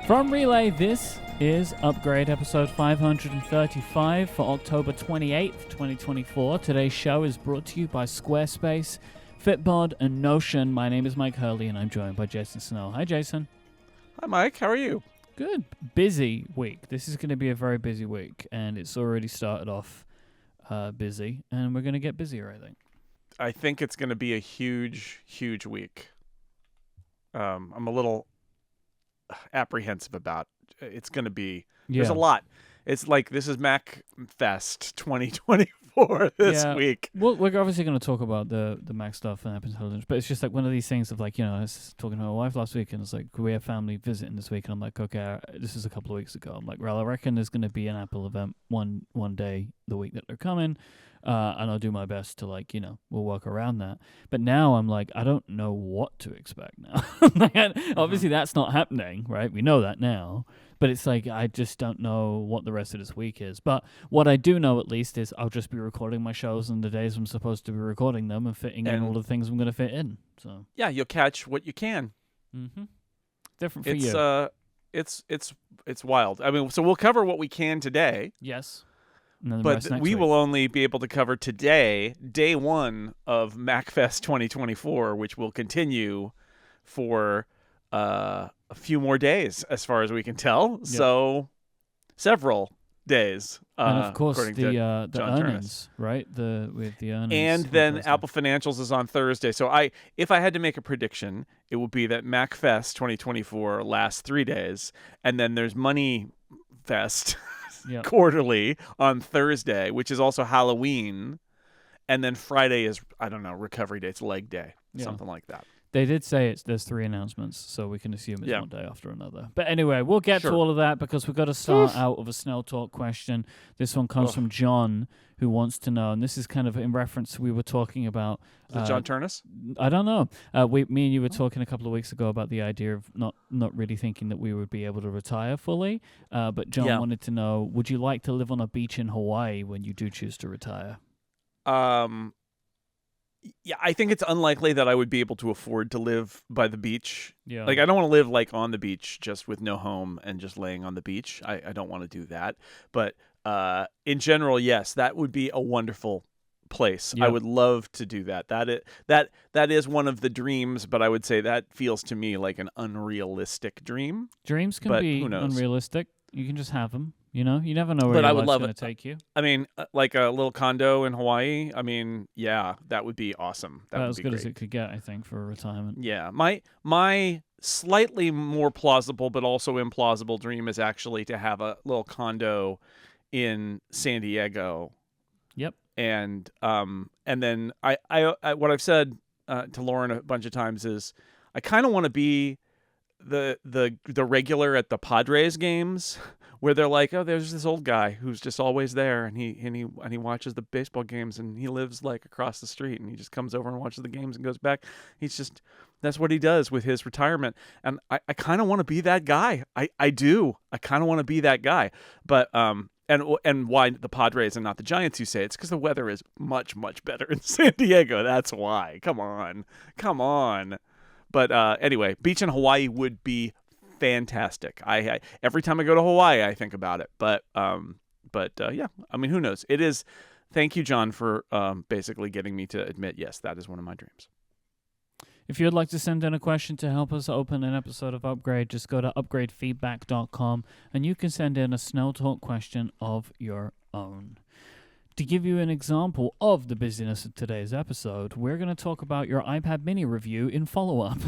From Relay, this is Upgrade episode 535 for October 28th, 2024. Today's show is brought to you by Squarespace, Fitbod, and Notion. My name is Mike Hurley, and I'm joined by Jason Snell. Hi, Jason. Hi, Mike. How are you? Good. Busy week. This is going to be a very busy week, and it's already started off busy, and we're going to get busier, I think. I think it's going to be a huge, huge week. I'm a little apprehensive about. It's going to be. There's a lot. It's like this is Mac Fest 2024 this week. Well, we're obviously going to talk about the Mac stuff and App Intelligence, but it's just like one of these things of like, I was talking to my wife last week, and it's like, we have family visiting this week, and I'm like, okay, this is a couple of weeks ago. I'm like, well, I reckon there's going to be an Apple event one day the week that they're coming. And I'll do my best to we'll work around that. But now I'm like, I don't know what to expect now. Obviously that's not happening, right? We know that now. But it's like, I just don't know what the rest of this week is. But what I do know at least is I'll just be recording my shows on the days I'm supposed to be recording them and fitting in all the things I'm going to fit in. So yeah, you'll catch what you can. Mm-hmm. Different for you. It's wild. I mean, so we'll cover what we can today. Yes. But we will only be able to cover today, day one of MacFest 2024, which will continue for a few more days, as far as we can tell. Yep. So, several days. And of course, the earnings, Turnus. Right? With the earnings. And then Apple Financials is on Thursday. So, if I had to make a prediction, it would be that MacFest 2024 lasts 3 days, and then there's Money Fest. Yep. Quarterly on Thursday, which is also Halloween, and then Friday is, I don't know, recovery day. It's leg day, something like that. They did say there's 3 announcements, so we can assume it's one day after another. But anyway, we'll get to all of that because we've got to start out with a Snell Talk question. This one comes from John, who wants to know, and this is kind of in reference, we were talking about... Is it John Turnus? I don't know. Me and you were talking a couple of weeks ago about the idea of not really thinking that we would be able to retire fully, but John wanted to know, would you like to live on a beach in Hawaii when you do choose to retire? Yeah, I think it's unlikely that I would be able to afford to live by the beach. Yeah. Like, I don't want to live on the beach just with no home and just laying on the beach. I don't want to do that. But in general, yes, that would be a wonderful place. Yep. I would love to do that. That is one of the dreams, but I would say that feels to me like an unrealistic dream. Dreams can be unrealistic. You can just have them. You never know where your life's going to take you. I mean, like a little condo in Hawaii. I mean, yeah, that would be awesome. That would as be good great. as it could get, I think, for retirement. Yeah, my slightly more plausible but also implausible dream is actually to have a little condo in San Diego. Yep. And then I what I've said to Lauren a bunch of times is I kind of want to be the regular at the Padres games. Where they're like, oh, there's this old guy who's just always there, and he watches the baseball games, and he lives like across the street, and he just comes over and watches the games and goes back. That's what he does with his retirement, and I kind of want to be that guy. I do. I kind of want to be that guy, but and why the Padres and not the Giants? You say it's because the weather is much better in San Diego. That's why. Come on. But anyway, beach in Hawaii would be fantastic. I every time I go to Hawaii, I think about it. But yeah, I mean, who knows? It is. Thank you, John, for basically getting me to admit, yes, that is one of my dreams. If you'd like to send in a question to help us open an episode of Upgrade, just go to upgradefeedback.com and you can send in a Snell Talk question of your own. To give you an example of the busyness of today's episode, we're going to talk about your iPad mini review in follow-up.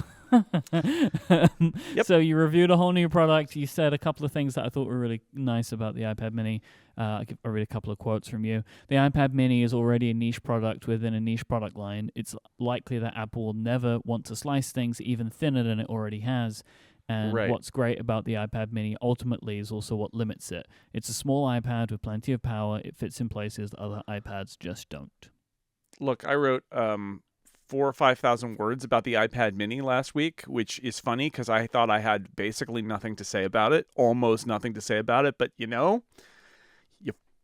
Yep. So you reviewed a whole new product. You said a couple of things that I thought were really nice about the iPad mini. I'll read a couple of quotes from you. The iPad mini is already a niche product within a niche product line. It's likely that Apple will never want to slice things even thinner than it already has. And what's great about the iPad mini ultimately is also what limits it. It's a small iPad with plenty of power. It fits in places that other iPads just don't. Look, I wrote 4,000 or 5,000 words about the iPad mini last week, which is funny because I thought I had basically nothing to say about it, almost nothing to say about it. But, you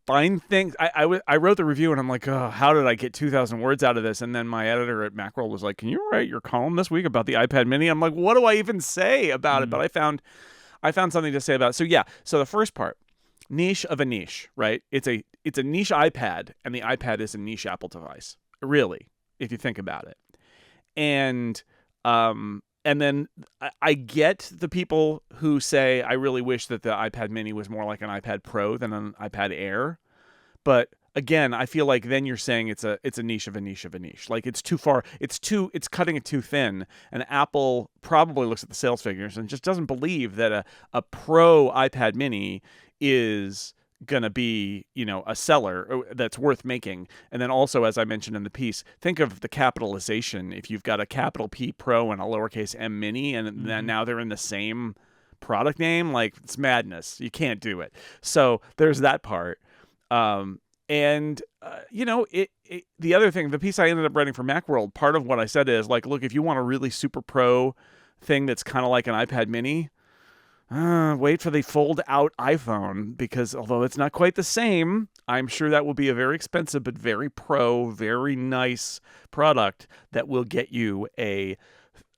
find things. I wrote the review and I'm like, oh, how did I get 2,000 words out of this? And then my editor at Macworld was like, can you write your column this week about the iPad mini? I'm like, what do I even say about it? But I found something to say about it. So yeah, so the first part, niche of a niche, right? It's a niche iPad, and the iPad is a niche Apple device, really, if you think about it. And then I get the people who say, I really wish that the iPad mini was more like an iPad Pro than an iPad Air. But again, I feel like then you're saying it's a niche of a niche of a niche. Like it's too far. It's cutting it too thin. And Apple probably looks at the sales figures and just doesn't believe that a Pro iPad mini is gonna be, a seller that's worth making. And then also, as I mentioned in the piece, think of the capitalization. If you've got a capital P Pro and a lowercase m mini, and then now they're in the same product name, like it's madness. You can't do it. So there's that part. The other thing, the piece I ended up writing for Macworld, part of what I said is like, look, if you want a really super pro thing that's kind of like an iPad mini, wait for the fold out iPhone, because although it's not quite the same, I'm sure that will be a very expensive but very pro, very nice product that will get you a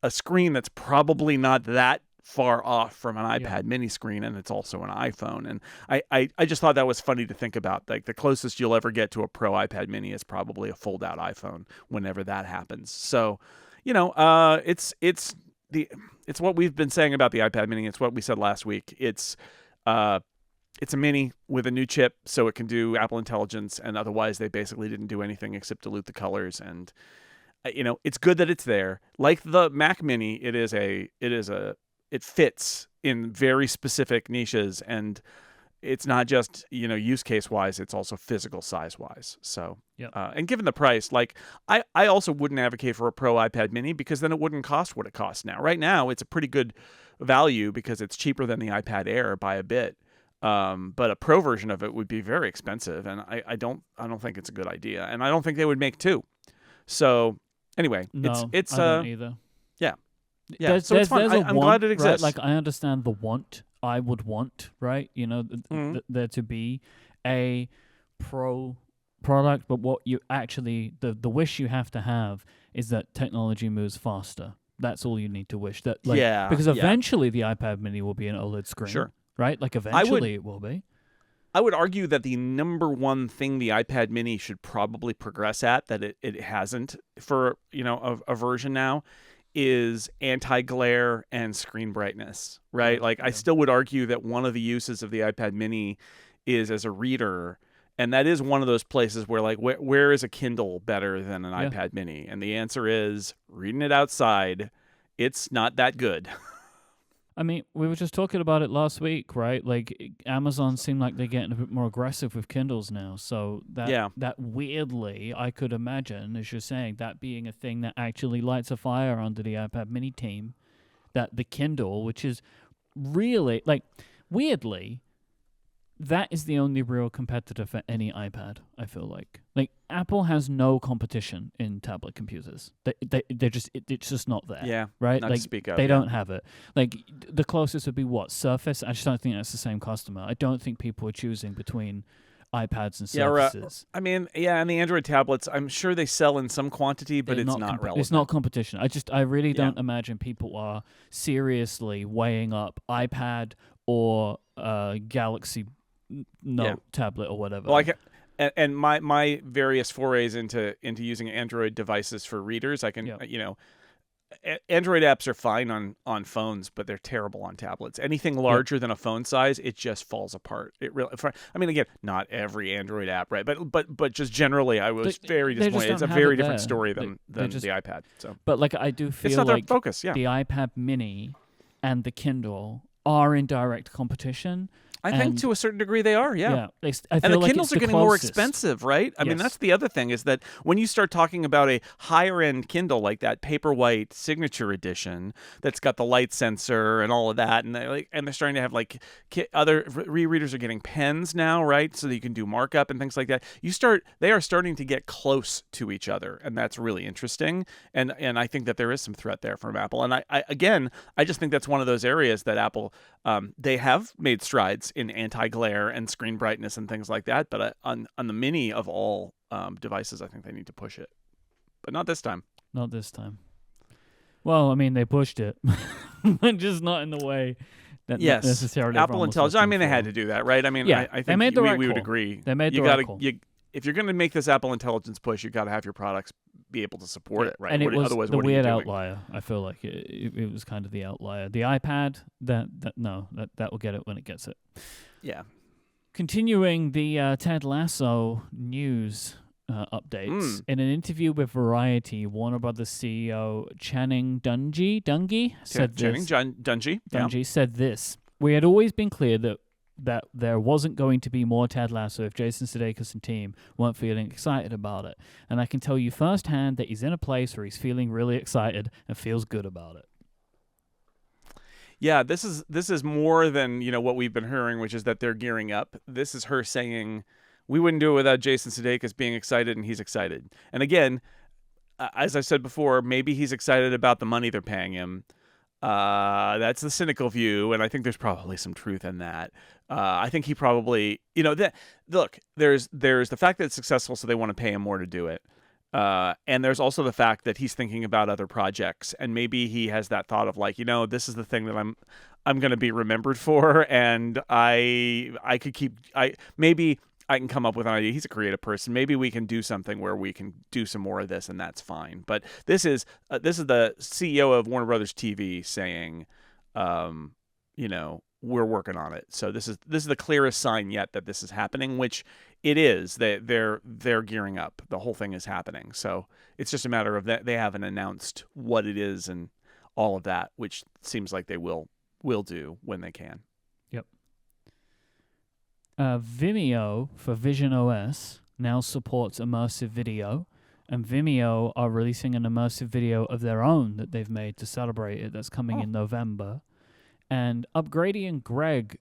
screen that's probably not that far off from an iPad mini screen, and it's also an iPhone. And I just thought that was funny to think about. Like the closest you'll ever get to a pro iPad mini is probably a fold out iPhone whenever that happens. So, it's what we've been saying about the iPad mini. It's what we said last week. It's a mini with a new chip, so it can do Apple Intelligence, and otherwise they basically didn't do anything except dilute the colors. And it's good that it's there. Like the Mac Mini, it fits in very specific niches, and it's not just use case wise, it's also physical size wise. So and given the price, like I also wouldn't advocate for a Pro iPad mini, because then it wouldn't cost what it costs now. Right now it's a pretty good value because it's cheaper than the iPad Air by a bit, but a Pro version of it would be very expensive, and I don't think it's a good idea, and I don't think they would make two. So anyway, it's I don't either. Yeah, so it's fun. I'm glad it exists. Right? Like I understand the want. I would want, right? There to be a Pro product, but what you actually the wish you have to have is that technology moves faster. That's all you need to wish. Because eventually the iPad Mini will be an OLED screen. Sure. Right? Like eventually it will be. I would argue that the number one thing the iPad Mini should probably progress at, that it hasn't for a version now, is anti-glare and screen brightness, right? Like I still would argue that one of the uses of the iPad Mini is as a reader, and that is one of those places where like where is a Kindle better than an iPad Mini? And the answer is reading it outside. It's not that good. I mean, we were just talking about it last week, right? Like Amazon seemed like they're getting a bit more aggressive with Kindles now. So that weirdly, I could imagine, as you're saying, that being a thing that actually lights a fire under the iPad Mini team, that the Kindle, which is really, like, weirdly, that is the only real competitor for any iPad, I feel like. Like, Apple has no competition in tablet computers. It's just not there. Yeah, right? not like to speak of. They don't have it. Like, the closest would be what? Surface? I just don't think that's the same customer. I don't think people are choosing between iPads and Surfaces. I mean, and the Android tablets, I'm sure they sell in some quantity, but it's not relevant. It's not competition. I really don't imagine people are seriously weighing up iPad or Galaxy Note tablet or whatever. Well, and my various forays into using Android devices for readers, I can Android apps are fine on phones, but they're terrible on tablets. Anything larger than a phone size, it just falls apart. It really. I mean, again, not every Android app, right? But just generally, I was very disappointed. It's a very different story than the iPad. So, but like I do feel it's not like their focus. Yeah, the iPad Mini and the Kindle are in direct competition. I think to a certain degree they are, I feel and the like Kindles it's are getting more expensive, right? I mean, that's the other thing, is that when you start talking about a higher-end Kindle like that Paperwhite Signature Edition that's got the light sensor and all of that, and they're starting to have like other rereaders are getting pens now, right? So that you can do markup and things like that. They are starting to get close to each other, and that's really interesting. And I think that there is some threat there from Apple. And I just think that's one of those areas that Apple they have made strides in anti-glare and screen brightness and things like that, but on the Mini of all devices, I think they need to push it, but not this time. Well, I mean, they pushed it, but just not in the way that Yes, necessarily Apple everyone was Intelligence. I looking mean, they had for. to do that, right? I mean, Yeah, I they think made the right we would call. agree. They made you the gotta, right call. if you're going to make this Apple Intelligence push, you got to have your products be able to support it, right? And it was Otherwise, the what are you weird doing? outlier. I feel like it was kind of the outlier. The iPad, that will get it when it gets it. Yeah. Continuing the Ted Lasso news updates. In an interview with Variety, Warner Brothers CEO Channing Dungey said this. Dungey Said this. We had always been clear that there wasn't going to be more Ted Lasso if Jason Sudeikis and team weren't feeling excited about it. And I can tell you firsthand that he's in a place where he's feeling really excited and feels good about it. Yeah, this is more than, what we've been hearing, which is that they're gearing up. This is her saying, we wouldn't do it without Jason Sudeikis being excited, and he's excited. And again, as I said before, maybe he's excited about the money they're paying him. That's the cynical view, and I think there's probably some truth in that. I think he probably, look, there's the fact that it's successful, so they want to pay him more to do it. And there's also the fact that he's thinking about other projects, and maybe he has that thought of like, this is the thing that I'm going to be remembered for, and I could keep maybe I can come up with an idea. He's a creative person. Maybe we can do something where we can do some more of this, and that's fine. But this is the CEO of Warner Brothers TV saying, we're working on it. So this is the clearest sign yet that this is happening, which it is. They're gearing up. The whole thing is happening. So it's just a matter of that they haven't announced what it is and all of that, which seems like they will do when they can. Yep. Vimeo for Vision OS now supports immersive video, and Vimeo are releasing an immersive video of their own that they've made to celebrate it. That's coming in November. And Upgrady and Greg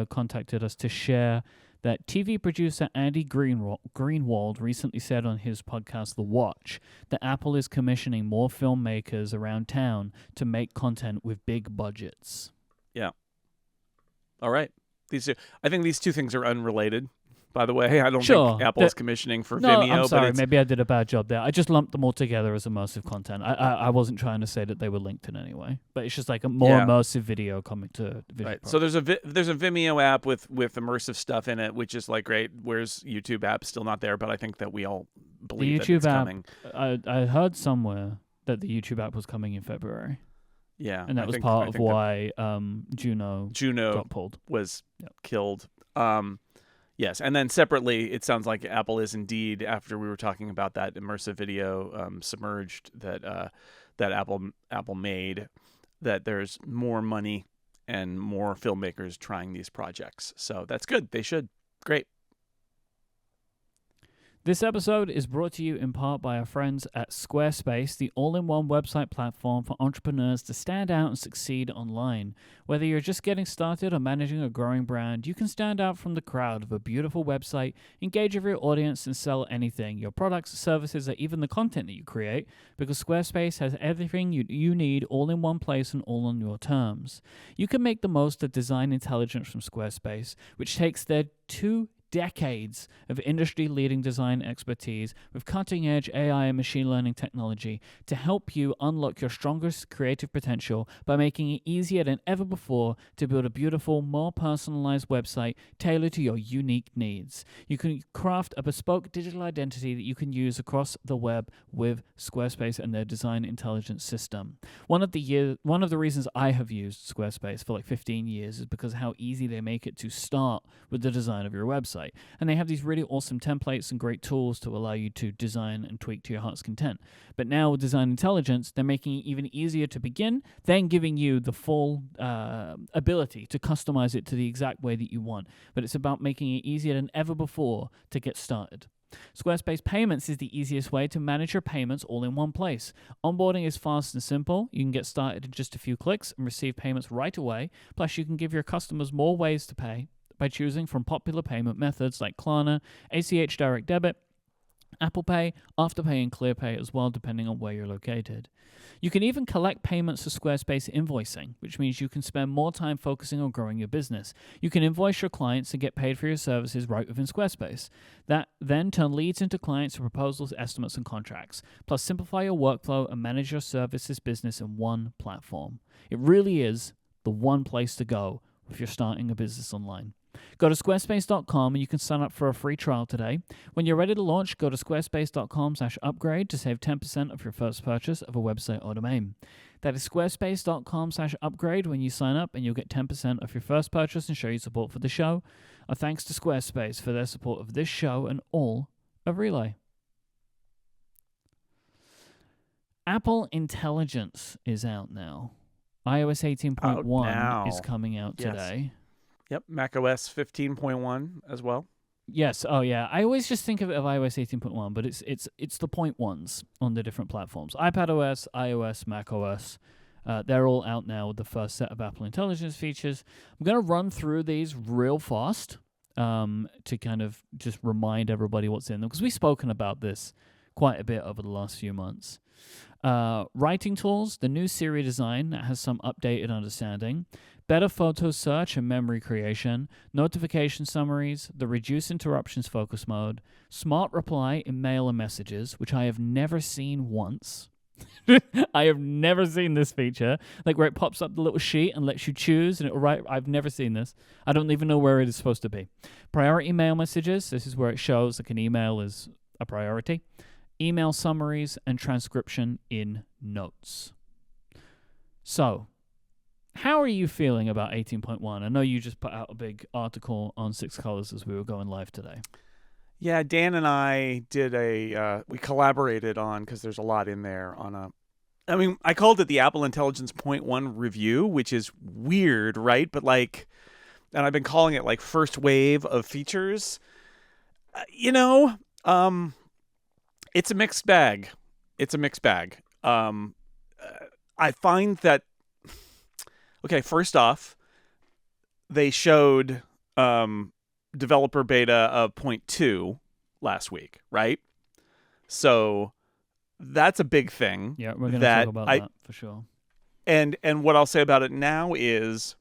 contacted us to share that TV producer Andy Greenwald recently said on his podcast, The Watch, that Apple is commissioning more filmmakers around town to make content with big budgets. Yeah. All right. I think these two things are unrelated. By the way, I don't think Apple is commissioning for Vimeo. I'm sorry, maybe I did a bad job there. I just lumped them all together as immersive content. I wasn't trying to say that they were linked in any way, but it's just like a more immersive video coming to Vision. Right. So there's a Vimeo app with immersive stuff in it, which is like great. Whereas YouTube app still not there, but I think that we all believe that it's coming. I heard somewhere that the YouTube app was coming in February. Yeah, and that was part of why Juno got pulled, was killed. Yes, and then separately, it sounds like Apple is indeed, after we were talking about that immersive video Submerged that Apple made, that there's more money and more filmmakers trying these projects. So that's good. They should. Great. This episode is brought to you in part by our friends at Squarespace, the all-in-one website platform for entrepreneurs to stand out and succeed online. Whether you're just getting started or managing a growing brand, you can stand out from the crowd with a beautiful website, engage with your audience, and sell anything, your products, services, or even the content that you create, because Squarespace has everything you need all in one place and all on your terms. You can make the most of design intelligence from Squarespace, which takes their 2 decades of industry-leading design expertise with cutting-edge AI and machine learning technology to help you unlock your strongest creative potential by making it easier than ever before to build a beautiful, more personalized website tailored to your unique needs. You can craft a bespoke digital identity that you can use across the web with Squarespace and their design intelligence system. One of the reasons I have used Squarespace for like 15 years is because of how easy they make it to start with the design of your website. And they have these really awesome templates and great tools to allow you to design and tweak to your heart's content. But now with Design Intelligence, they're making it even easier to begin, then giving you the full ability to customize it to the exact way that you want. But it's about making it easier than ever before to get started. Squarespace Payments is the easiest way to manage your payments all in one place. Onboarding is fast and simple. You can get started in just a few clicks and receive payments right away. Plus, you can give your customers more ways to pay by choosing from popular payment methods like Klarna, ACH Direct Debit, Apple Pay, Afterpay, and ClearPay as well, depending on where you're located. You can even collect payments for Squarespace invoicing, which means you can spend more time focusing on growing your business. You can invoice your clients and get paid for your services right within Squarespace. That then turn leads into clients, proposals, estimates, and contracts. Plus, simplify your workflow and manage your services business in one platform. It really is the one place to go if you're starting a business online. Go to squarespace.com and you can sign up for a free trial today. When you're ready to launch, go to squarespace.com/upgrade to save 10% of your first purchase of a website or domain. That is squarespace.com/upgrade when you sign up, and you'll get 10% of your first purchase and show your support for the show. A thanks to Squarespace for their support of this show and all of Relay. Apple Intelligence is out now. iOS 18.1 is coming out today. Yep, macOS 15.1 as well. Yes. Oh, yeah. I always just think of iOS 18.1, but it's the point ones on the different platforms. iPadOS, iOS, macOS. They're all out now with the first set of Apple Intelligence features. I'm going to run through these real fast to kind of just remind everybody what's in them, because we've spoken about this quite a bit over the last few months. Writing tools, the new Siri design that has some updated understanding, better photo search and memory creation, notification summaries, the reduce interruptions focus mode, smart reply in mail and messages, which I have never seen once. I have never seen this feature, like where it pops up the little sheet and lets you choose, and it'll write. I've never seen this. I don't even know where it is supposed to be. Priority mail messages, this is where it shows like an email is a priority. Email summaries and transcription in notes. So, how are you feeling about 18.1? I know you just put out a big article on 6 Colors as we were going live today. Yeah, Dan and I did we collaborated on, because there's a lot in there, I called it the Apple Intelligence .1 review, which is weird, right? But and I've been calling it first wave of features. It's a mixed bag. I find that, okay, first off, they showed developer beta of 0.2 last week, right? So that's a big thing. Yeah, we're going to talk about that for sure. And what I'll say about it now is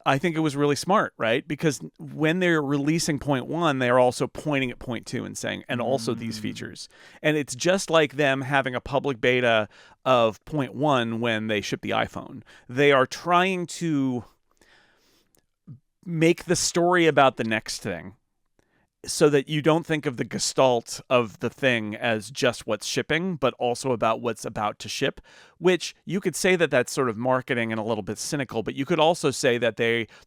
I think it was really smart, right? Because when they're releasing 0.1, they're also pointing at 0.2 and saying, and also these features. And it's just like them having a public beta of 0.1 when they ship the iPhone. They are trying to make the story about the next thing so that you don't think of the gestalt of the thing as just what's shipping, but also about what's about to ship, which you could say that that's sort of marketing and a little bit cynical, but you could also say that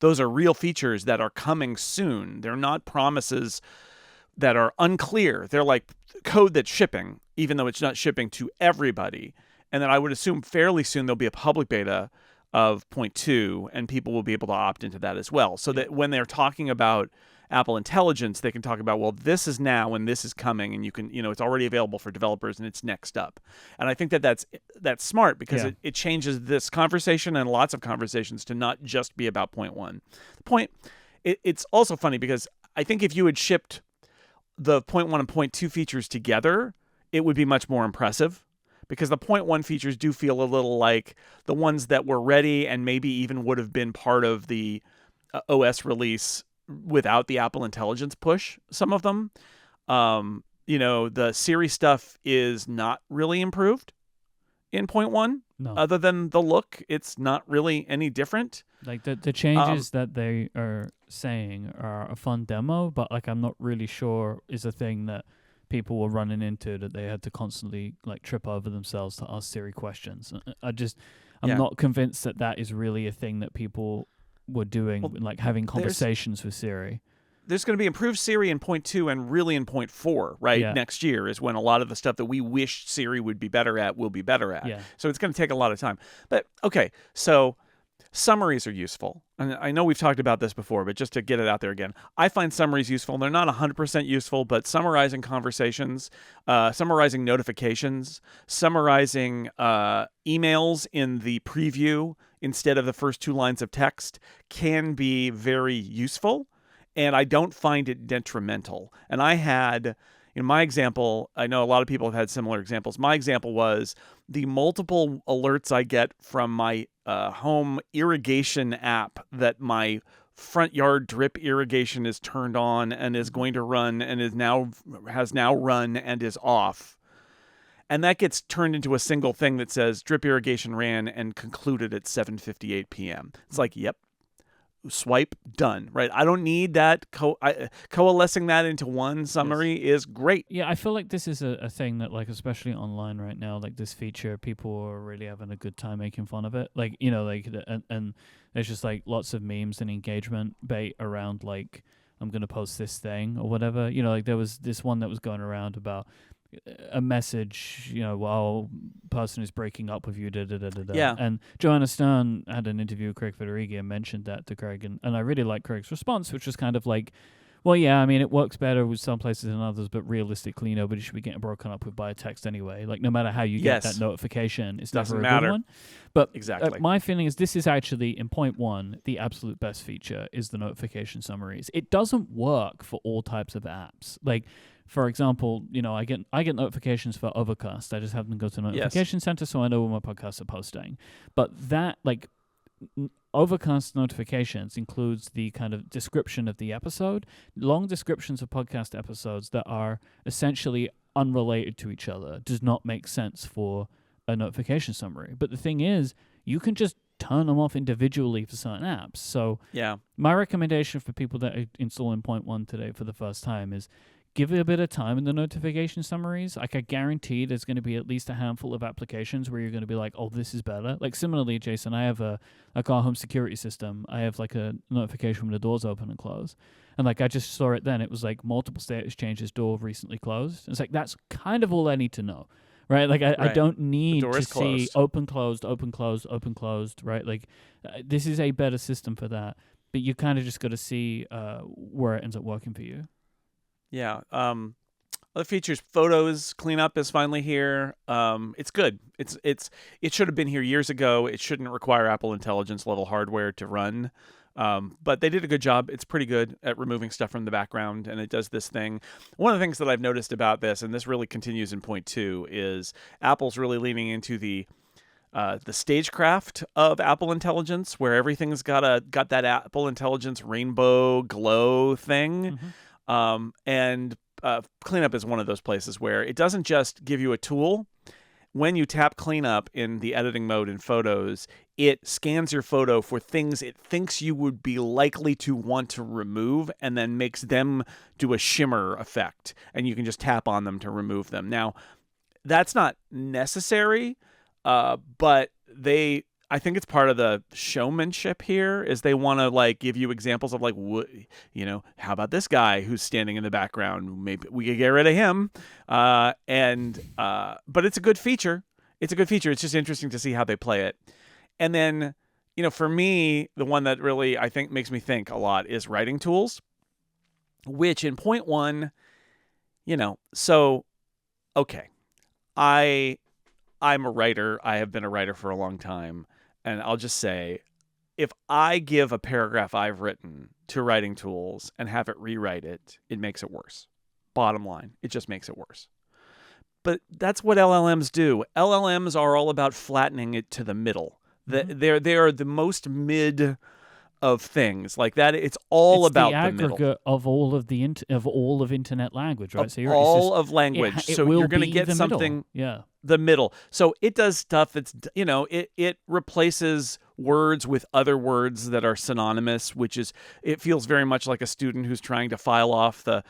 those are real features that are coming soon. They're not promises that are unclear. They're like code that's shipping, even though it's not shipping to everybody. And then I would assume fairly soon there'll be a public beta of 0.2, and people will be able to opt into that as well. So that when they're talking about Apple Intelligence, they can talk about, well, this is now and this is coming, and you can, it's already available for developers and it's next up. And I think that's smart, because it changes this conversation and lots of conversations to not just be about 0.1. It's also funny because I think if you had shipped the 0.1 and 0.2 features together, it would be much more impressive, because the 0.1 features do feel a little like the ones that were ready and maybe even would have been part of the OS release without the Apple Intelligence push, some of them. The Siri stuff is not really improved in 0.1. No. Other than the look, it's not really any different. Like the changes that they are saying are a fun demo, but I'm not really sure is a thing that people were running into, that they had to constantly trip over themselves to ask Siri questions. I'm not convinced that is really a thing that people were doing, having conversations with Siri. There's going to be improved Siri in 0.2 and really in 0.4, right? Yeah. Next year is when a lot of the stuff that we wish Siri would be better at will be better at. Yeah. So it's going to take a lot of time. But, okay, so summaries are useful. And I know we've talked about this before, but just to get it out there again, I find summaries useful. They're not 100% useful, but summarizing conversations, summarizing notifications, summarizing emails in the preview instead of the first 2 lines of text can be very useful, and I don't find it detrimental. And I had, in my example, I know a lot of people have had similar examples. My example was the multiple alerts I get from my home irrigation app that my front yard drip irrigation is turned on and is going to run and has now run and is off. and that gets turned into a single thing that says drip irrigation ran and concluded at 7:58 p.m. It's like, yep, swipe, done, right? I don't need that. Coalescing that into one summary is great. Yeah, I feel like this is a thing that, like, especially online right now, like this feature, people are really having a good time making fun of it. Like, you know, like, and there's just like lots of memes and engagement bait around, like, I'm going to post this thing or whatever. You know, like there was this one that was going around about a message, you know, while person who's breaking up with you, Yeah. And Joanna Stern had an interview with Craig Federighi and mentioned that to Craig, and I really liked Craig's response, which was kind of like, well, yeah, I mean, it works better with some places than others, but realistically, nobody should be getting broken up with by a text anyway. Like, no matter how you get that notification, it's doesn't never a matter. good one. But exactly, my feeling is this is actually, in point one, the absolute best feature is the notification summaries. It doesn't work for all types of apps. Like, for example, you know, I get notifications for Overcast. I just have them go to Notification Center so I know when my podcasts are posting. But that, like, Overcast notifications includes the kind of description of the episode, long descriptions of podcast episodes that are essentially unrelated to each other. Does not make sense for a notification summary. But the thing is, you can just turn them off individually for certain apps. So my recommendation for people that are installing point one today for the first time is give it a bit of time in the notification summaries. Like, I guarantee there's going to be at least a handful of applications where you're going to be like, oh, this is better. Like, similarly, Jason, I have our home security system. I have like a notification when the doors open and close. And like, I just saw it then. It was like multiple status changes, door recently closed. It's like, that's kind of all I need to know, right? Like, I don't need to see open, closed, open, closed, open, closed, right? Like, this is a better system for that. But you kind of just got to see where it ends up working for you. Yeah. Other features, photos cleanup is finally here. It's good. It should have been here years ago. It shouldn't require Apple Intelligence level hardware to run. But they did a good job. It's pretty good at removing stuff from the background, and it does this thing. One of the things that I've noticed about this, and this really continues in point two, is Apple's really leaning into the stagecraft of Apple Intelligence, where everything's got that Apple Intelligence rainbow glow thing. Mm-hmm. And cleanup is one of those places where it doesn't just give you a tool. When you tap cleanup in the editing mode in Photos, it scans your photo for things it thinks you would be likely to want to remove, and then makes them do a shimmer effect, and you can just tap on them to remove them. Now, that's not necessary, but I think it's part of the showmanship here, is they want to like give you examples of like, how about this guy who's standing in the background? Maybe we could get rid of him. But it's a good feature. It's just interesting to see how they play it. And then, for me, the one that really I think makes me think a lot is writing tools, which in point one, okay, I'm a writer. I have been a writer for a long time. And I'll just say, if I give a paragraph I've written to writing tools and have it rewrite it, it makes it worse. Bottom line, it just makes it worse. But that's what LLMs do. LLMs are all about flattening it to the middle. Mm-hmm. They are the most mid of things like that. It's about the aggregate middle of all of all of internet language, right? So of language. So you're going to get something. Yeah. The middle. So it does stuff that's, it replaces words with other words that are synonymous, it feels very much like a student who's trying to file off the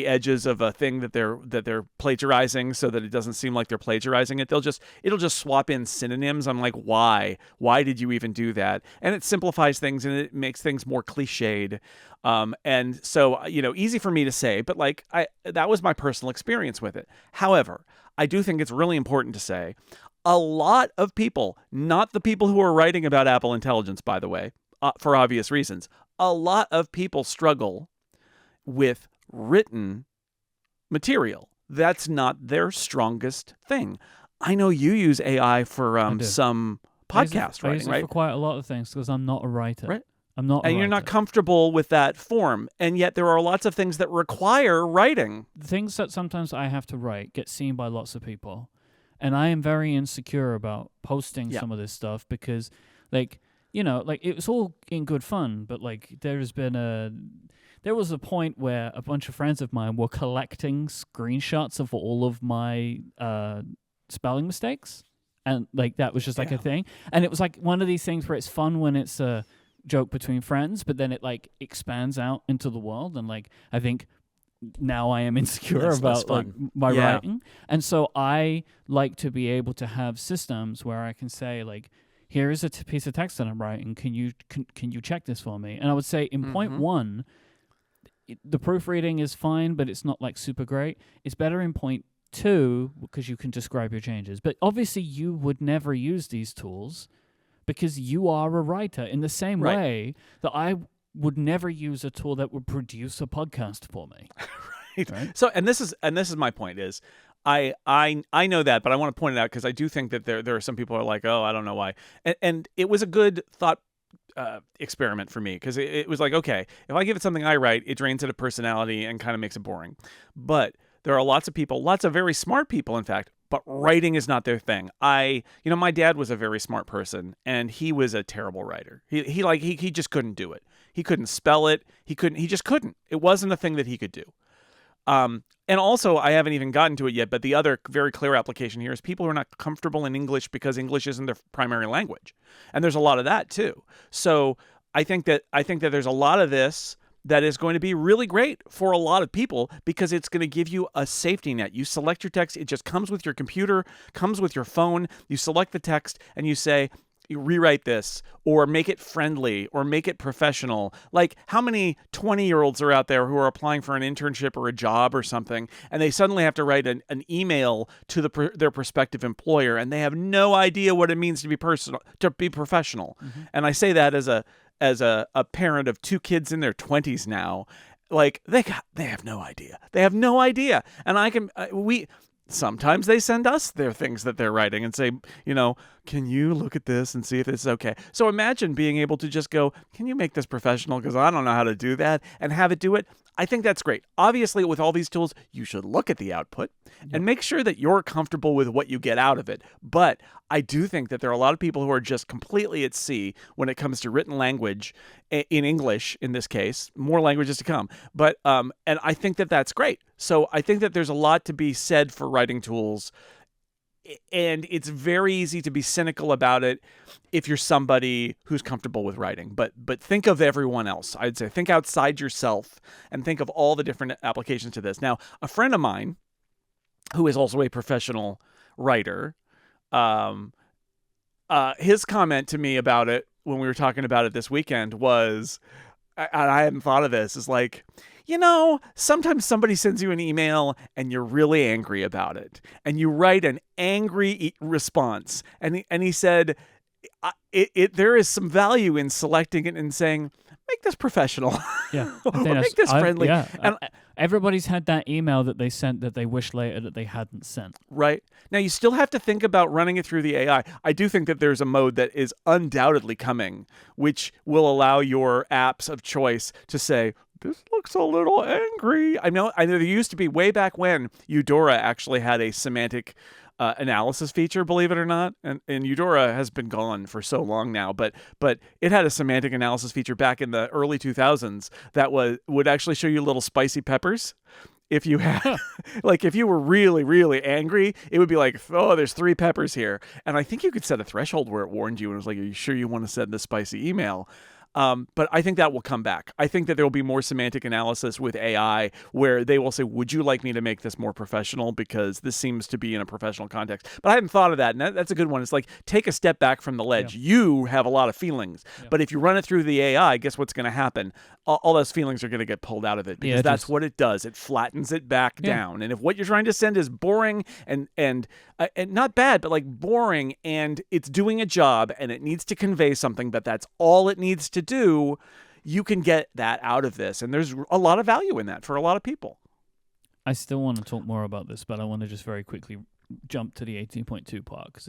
edges of a thing that they're plagiarizing, so that it doesn't seem like they're plagiarizing it. It'll just swap in synonyms. I'm like, why did you even do that? And it simplifies things, and it makes things more cliched. And so, easy for me to say, but like that was my personal experience with it. However, I do think it's really important to say a lot of people, not the people who are writing about Apple Intelligence, by the way, for obvious reasons, a lot of people struggle with written material. That's not their strongest thing. I know you use AI for some podcast writing, right? I use it for quite a lot of things because I'm not a writer. Right. I'm not, and you're not comfortable with that form, and yet there are lots of things that require writing. The things that sometimes I have to write get seen by lots of people, and I am very insecure about posting some of this stuff because, like, it was all in good fun, but like there's there was a point where a bunch of friends of mine were collecting screenshots of all of my spelling mistakes, and like that was just like a thing. And it was like one of these things where it's fun when it's a joke between friends, but then it like expands out into the world, and like I think now I am insecure about like my writing, and so I like to be able to have systems where I can say like, here is a piece of text that I'm writing. Can you check this for me? And I would say in point 1, the proofreading is fine, but it's not like super great. It's better in point 2 because you can describe your changes. But obviously you would never use these tools because you are a writer in the same way that I would never use a tool that would produce a podcast for me. Right. So, and this is my point is, I know that, but I want to point it out because I do think that there are some people who are like, oh, I don't know why. And it was a good thought experiment for me because it was like, okay, if I give it something I write, it drains it of personality and kind of makes it boring. But there are lots of people, lots of very smart people, in fact, but writing is not their thing. My dad was a very smart person and he was a terrible writer. He just couldn't do it. He couldn't spell it. He just couldn't. It wasn't a thing that he could do. And also, I haven't even gotten to it yet, but the other very clear application here is people who are not comfortable in English because English isn't their primary language. And there's a lot of that too. So I think that there's a lot of this that is going to be really great for a lot of people because it's going to give you a safety net. You select your text. It just comes with your computer, comes with your phone. You select the text and you say, you rewrite this or make it friendly or make it professional. Like how many 20-year-olds are out there who are applying for an internship or a job or something and they suddenly have to write an email to their prospective employer and they have no idea what it means to be professional. Mm-hmm. And I say that as a parent of 2 kids in their 20s now. Like they have no idea. They have no idea. And sometimes they send us their things that they're writing and say, can you look at this and see if it's okay? So imagine being able to just go, can you make this professional? Because I don't know how to do that, and have it do it. I think that's great. Obviously, with all these tools, you should look at the output and make sure that you're comfortable with what you get out of it. But I do think that there are a lot of people who are just completely at sea when it comes to written language in English, in this case, more languages to come. But and I think that that's great. So I think that there's a lot to be said for writing tools. And it's very easy to be cynical about it if you're somebody who's comfortable with writing. But think of everyone else. I'd say think outside yourself and think of all the different applications to this. Now, a friend of mine who is also a professional writer, his comment to me about it when we were talking about it this weekend was, and I hadn't thought of this, is like, sometimes somebody sends you an email and you're really angry about it. And you write an angry response. And he said, there is some value in selecting it and saying, make this professional. Yeah. Or make this friendly. And everybody's had that email that they sent that they wish later that they hadn't sent. Right. Now, you still have to think about running it through the AI. I do think that there's a mode that is undoubtedly coming, which will allow your apps of choice to say, this looks a little angry. I know there used to be way back when Eudora actually had a semantic analysis feature, believe it or not. And Eudora has been gone for so long now, but it had a semantic analysis feature back in the early 2000s that would actually show you little spicy peppers. If you had, like, if you were really, really angry, it would be like, oh, there's 3 peppers here. And I think you could set a threshold where it warned you and it was like, are you sure you want to send this spicy email? But I think that will come back. I think that there will be more semantic analysis with AI where they will say, would you like me to make this more professional? Because this seems to be in a professional context. But I hadn't thought of that. And that's a good one. It's like, take a step back from the ledge. Yeah. You have a lot of feelings. Yeah. But if you run it through the AI, guess what's going to happen? All those feelings are going to get pulled out of it because that's what it does. It flattens it back down. And if what you're trying to send is boring and not bad, but like boring, and it's doing a job and it needs to convey something, but that's all it needs to do, you can get that out of this. And there's a lot of value in that for a lot of people. I still want to talk more about this, but I want to just very quickly jump to the 18.2 part because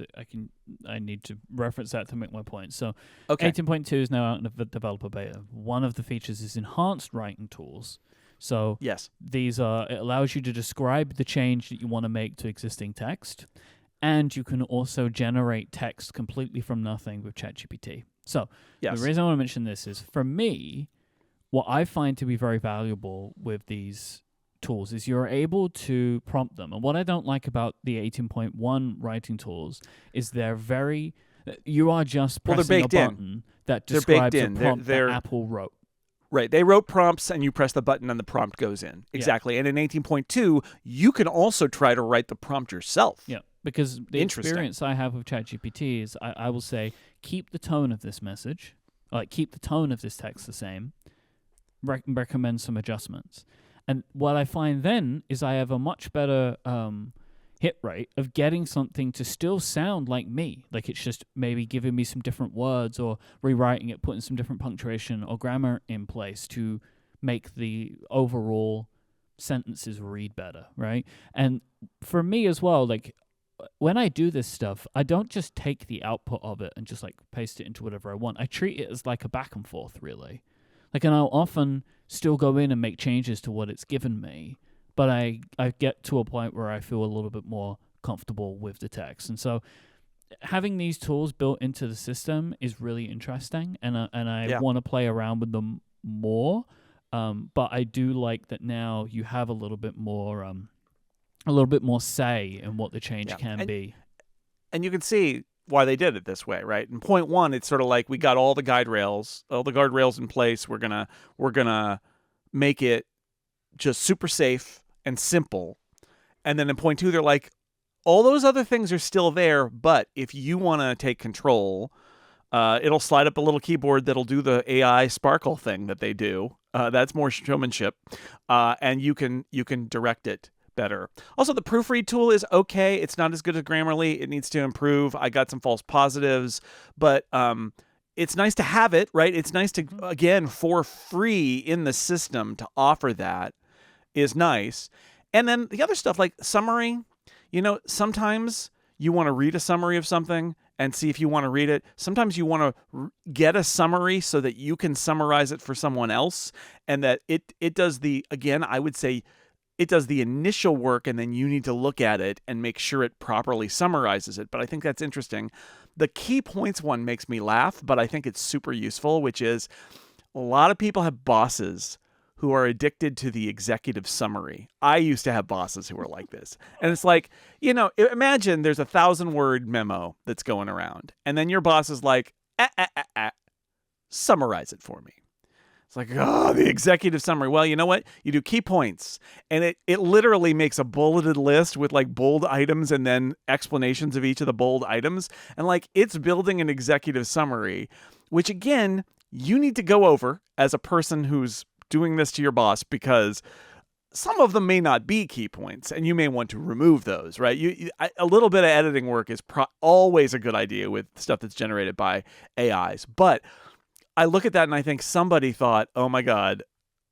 I need to reference that to make my point. So 18.2 is now out in the developer beta. One of the features is enhanced writing tools. So yes, it allows you to describe the change that you want to make to existing text, and you can also generate text completely from nothing with ChatGPT. So the reason I want to mention this is, for me, what I find to be very valuable with these tools is you're able to prompt them. And what I don't like about the 18.1 writing tools is you are just Well, they're pressing a baked in. button that They're describes baked a in. prompt They're that Apple wrote. Right. They wrote prompts and you press the button and the prompt goes in. Exactly. And in 18.2, you can also try to write the prompt yourself. Yeah, because the experience I have with ChatGPT is I will say, keep the tone of this message, like keep the tone of this text the same, recommend some adjustments. And what I find then is I have a much better hit rate of getting something to still sound like me. Like it's just maybe giving me some different words or rewriting it, putting some different punctuation or grammar in place to make the overall sentences read better, right? And for me as well, like when I do this stuff, I don't just take the output of it and just like paste it into whatever I want. I treat it as like a back and forth, really. Like, and I'll often still go in and make changes to what it's given me, but I get to a point where I feel a little bit more comfortable with the text. And so having these tools built into the system is really interesting, and I want to play around with them more. But I do like that now you have a little bit more say in what the change can be. And you can see why they did it this way, right? In point one, it's sort of like we got all the guardrails in place. We're gonna make it just super safe and simple. And then in point two, they're like, all those other things are still there, but if you want to take control, it'll slide up a little keyboard that'll do the AI sparkle thing that they do. That's more showmanship, and you can direct it better. Also, the proofread tool is okay. It's not as good as Grammarly. It needs to improve. I got some false positives, but it's nice to have it, right? It's nice to, again, for free in the system to offer that is nice. And then the other stuff like summary, sometimes you want to read a summary of something and see if you want to read it. Sometimes you want to get a summary so that you can summarize it for someone else, and that it does I would say it does the initial work, and then you need to look at it and make sure it properly summarizes it. But I think that's interesting. The key points one makes me laugh, but I think it's super useful, which is a lot of people have bosses who are addicted to the executive summary. I used to have bosses who were like this. And it's like, imagine there's a 1,000-word memo that's going around, and then your boss is like, summarize it for me. It's like, the executive summary. Well, you know what? You do key points, and it literally makes a bulleted list with like bold items and then explanations of each of the bold items. And like it's building an executive summary, which again, you need to go over as a person who's doing this to your boss, because some of them may not be key points and you may want to remove those, right? A little bit of editing work is always a good idea with stuff that's generated by AIs. But I look at that and I think somebody thought, oh my God,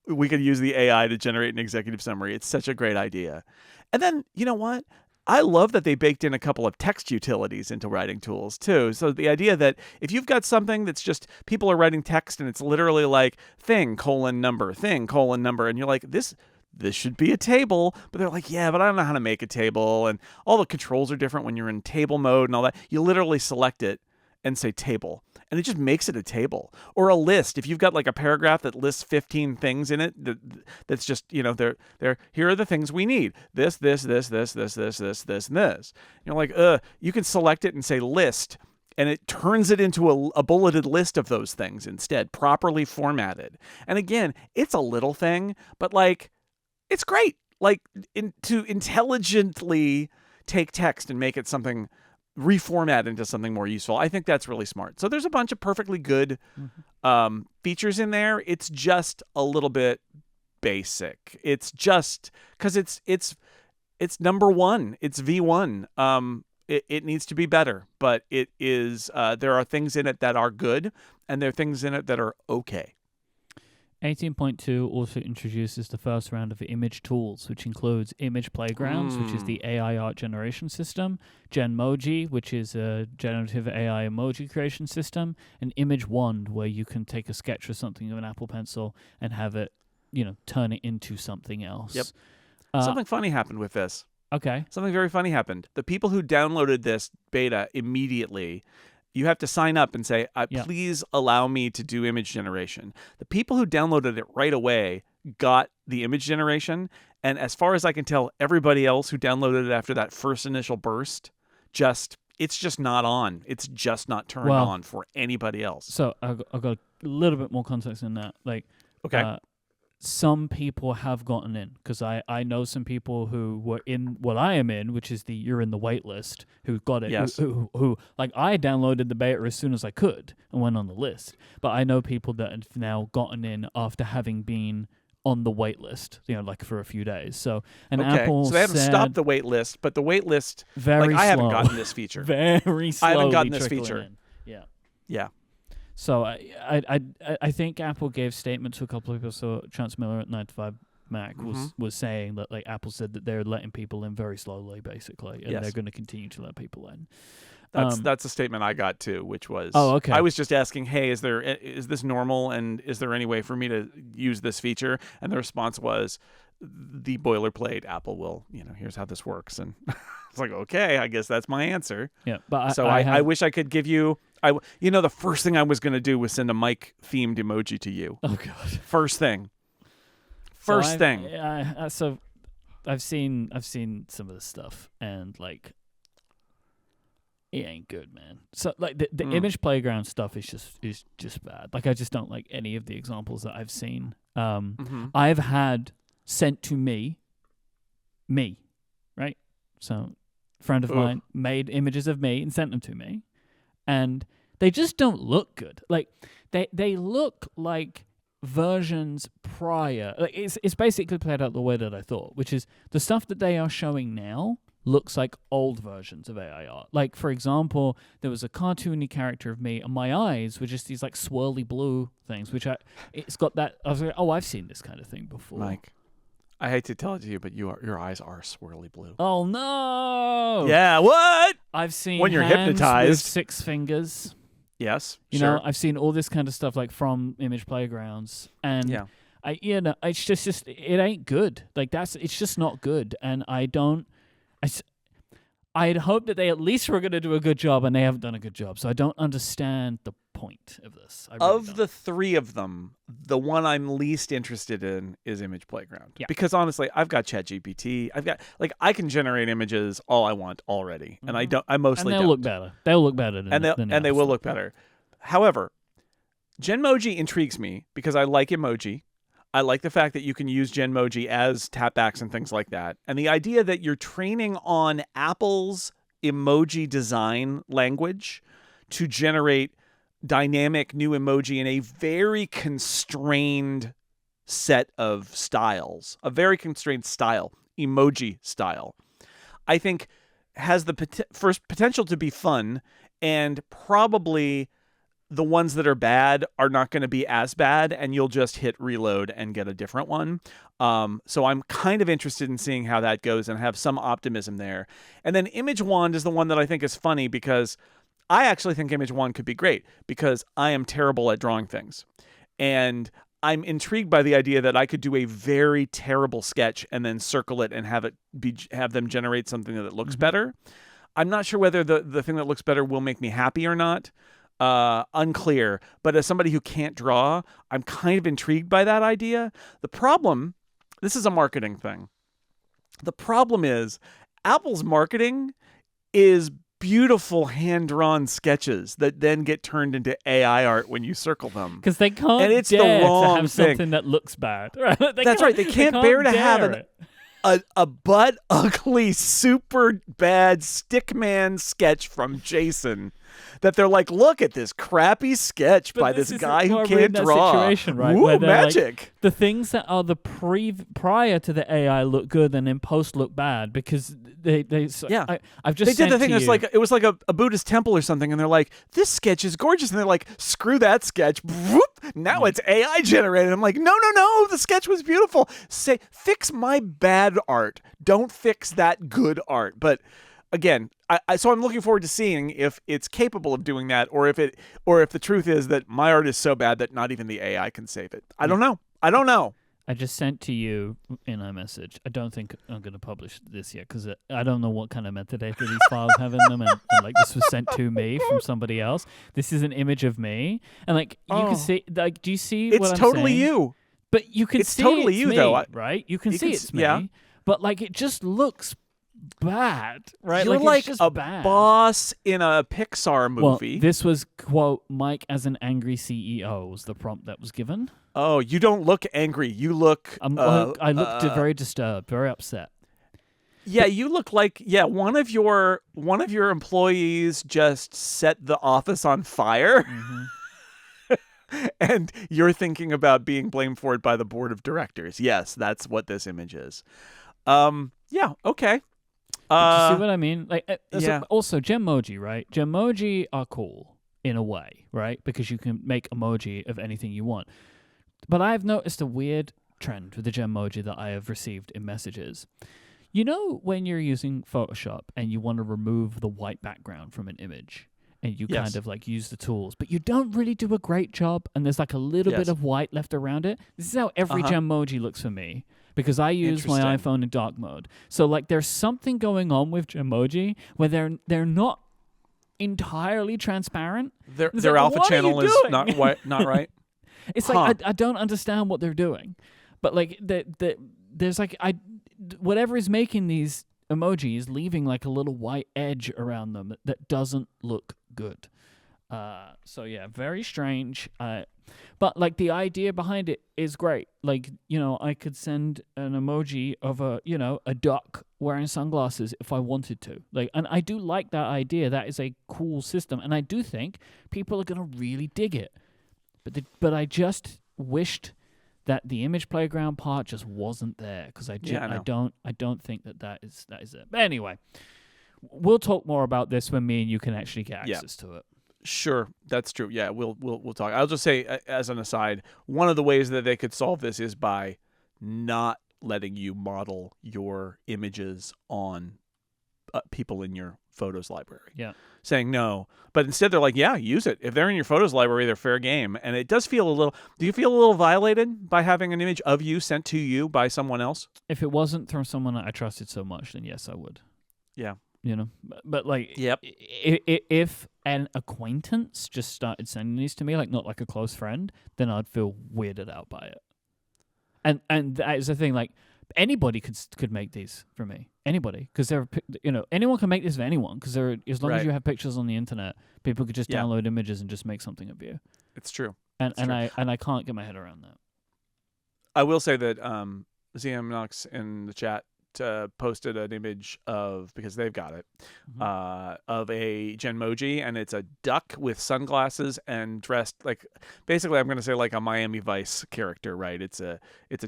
we could use the AI to generate an executive summary. It's such a great idea. And then, you know what? I love that they baked in a couple of text utilities into writing tools too. So the idea that if you've got something that's just people are writing text and it's literally like thing, number, and you're like, this should be a table, but they're like, yeah, but I don't know how to make a table. And all the controls are different when you're in table mode and all that. You literally select it and say table, and it just makes it a table. Or a list. If you've got like a paragraph that lists 15 things in it, that's just, they're here are the things we need. This, and this. And you're like, you can select it and say list, and it turns it into a bulleted list of those things instead, properly formatted. And again, it's a little thing, but like, it's great. Like to intelligently take text and make it something, reformat into something more useful. I think that's really smart. So there's a bunch of perfectly good features in there. It's just a little bit basic. It's just because it's number one. It's V1. It needs to be better, but it is. There are things in it that are good, and there are things in it that are okay. 18.2 also introduces the first round of image tools, which includes Image Playgrounds, which is the AI art generation system, Genmoji, which is a generative AI emoji creation system, and Image Wand, where you can take a sketch or something of an Apple Pencil and have it, turn it into something else. Yep. Something funny happened with this. Okay. Something very funny happened. The people who downloaded this beta immediately You have to sign up and say, Yeah. please allow me to do image generation. The people who downloaded it right away got the image generation. And as far as I can tell, everybody else who downloaded it after that first initial burst, it's just not on. It's just not turned on for anybody else. So I've got a little bit more context in that. Like, okay. Some people have gotten in, because I know some people who were in what I am in, which is you're in the wait list, who got it. Yes. Who like, I downloaded the beta as soon as I could and went on the list. But I know people that have now gotten in after having been on the wait list, like for a few days. So, and Apple so they haven't said, stopped the wait list, but the wait list, very slow. I haven't gotten this feature. Very slowly I haven't gotten this trickling feature. in. Yeah. Yeah. So I think Apple gave statement to a couple of people. So Chance Miller at 9to5 Mac was saying that, like, Apple said that they're letting people in very slowly, basically, and they're going to continue to let people in. That's a statement I got too, which was, okay. I was just asking, hey, is this normal, and is there any way for me to use this feature? And the response was the boilerplate. Apple will, here's how this works, and it's like, okay, I guess that's my answer. Yeah, but I wish I could give you. The first thing I was going to do was send a Mike themed emoji to you. Oh God! First thing. So I've seen some of this stuff, and like, it ain't good, man. So like the image playground stuff is just bad. Like, I just don't like any of the examples that I've seen. I've had sent to me, right? So a friend of mine made images of me and sent them to me, and they just don't look good. Like, they look like versions prior. Like, it's basically played out the way that I thought, which is the stuff that they are showing now looks like old versions of AI art. Like, for example, there was a cartoony character of me, and my eyes were just these like swirly blue things, it's got that. I was like, oh, I've seen this kind of thing before. Mike, I hate to tell it to you, but your eyes are swirly blue. Oh no! Yeah, what? I've seen when you're hands hypnotized with 6 fingers. Yes, you know, I've seen all this kind of stuff, like, from image playgrounds, and it's just it ain't good. Like, it's just not good, and I'd hope that they at least were going to do a good job, and they haven't done a good job. So I don't understand the point of this. The 3 of them, the one I'm least interested in is Image Playground. Yeah. Because honestly, I've got ChatGPT. I can generate images all I want already, and I mostly and they'll look better. They'll look better than they will look better. However, Genmoji intrigues me because I like emoji. I like the fact that you can use Genmoji as tapbacks and things like that. And the idea that you're training on Apple's emoji design language to generate dynamic new emoji in a very constrained set of styles, a very constrained style, emoji style, I think has the first potential to be fun, and probably the ones that are bad are not going to be as bad, and you'll just hit reload and get a different one. So I'm kind of interested in seeing how that goes and have some optimism there. And then Image Wand is the one that I think is funny, because I actually think Image Wand could be great, because I am terrible at drawing things. And I'm intrigued by the idea that I could do a very terrible sketch and then circle it and have them generate something that looks better. I'm not sure whether the thing that looks better will make me happy or not. Unclear. But as somebody who can't draw, I'm kind of intrigued by that idea. The problem, this is a marketing thing. The problem is Apple's marketing is beautiful hand-drawn sketches that then get turned into AI art when you circle them. Because they can't and it's dare the wrong to have thing. something that looks bad. Right? That's right. They can't bear to have a butt ugly, super bad stickman sketch from Jason that they're like, look at this crappy sketch by this guy who can't draw. Situation, right? Ooh, magic. Like, the things that are the prior to the AI look good, and in post look bad, because I've just they did the thing. It was like a Buddhist temple or something, and they're like, this sketch is gorgeous, and they're like, screw that sketch. Whoop, now it's AI generated. I'm like, no, the sketch was beautiful. Fix my bad art. Don't fix that good art. But again, so I'm looking forward to seeing if it's capable of doing that, or if the truth is that my art is so bad that not even the AI can save it. I don't know. I just sent to you in iMessage. I don't think I'm going to publish this yet because I don't know what kind of metadata these files have in them, and like this was sent to me from somebody else. This is an image of me, and like you can see, like, do you see It's what I'm totally saying? you. But you can It's see totally it's you, me, though. right? You can see it's me, yeah. but like it just looks bad, right? You're like it's like just a bad. boss in a Pixar movie. Well, this was, quote, Mike as an angry CEO was the prompt that was given. Oh, you don't look angry. You look. I looked very disturbed, very upset. Yeah, you look like one of your employees just set the office on fire, and you're thinking about being blamed for it by the board of directors. Yes, that's what this image is. Yeah. Okay. Do you see what I mean? Like, yeah. Also, Genmoji, right? Genmoji are cool in a way, right? Because you can make emoji of anything you want. But I've noticed a weird trend with the Genmoji that I have received in messages. You know when you're using Photoshop and you want to remove the white background from an image, and you kind of like use the tools, but you don't really do a great job, and there's like a little bit of white left around it? This is how every Genmoji looks for me. Because I use my iPhone in dark mode. So like there's something going on with Genmoji where they're not entirely transparent. Their like, alpha channel is not right. It's like I don't understand what they're doing. But like there's like whatever is making these emojis leaving like a little white edge around them that doesn't look good. So yeah, very strange. But like the idea behind it is great. Like, you know, I could send an emoji of a duck wearing sunglasses if I wanted to. Like, and I do like that idea. That is a cool system, and I do think people are going to really dig it. But I just wished that the image playground part just wasn't there because I don't think that is it. But anyway, we'll talk more about this when me and you can actually get access to it. Sure, that's true. Yeah, we'll talk. I'll just say as an aside, one of the ways that they could solve this is by not letting you model your images on people in your photos library. Yeah. Saying no, but instead they're like, yeah, use it. If they're in your photos library, they're fair game. And it does feel do you feel a little violated by having an image of you sent to you by someone else? If it wasn't from someone that I trusted so much, then yes, I would. Yeah. You know, but like, yep. If an acquaintance just started sending these to me, like not like a close friend, then I'd feel weirded out by it. And that is the thing. Like anybody could make these for me. Anybody, because anyone can make this of anyone. Because as long as you have pictures on the internet, people could just download images and just make something of you. It's true. And I can't get my head around that. I will say that ZM Knox in the chat posted an image of, because they've got it, of a Genmoji, and it's a duck with sunglasses and dressed like, basically I'm going to say like a Miami Vice character, right? It's a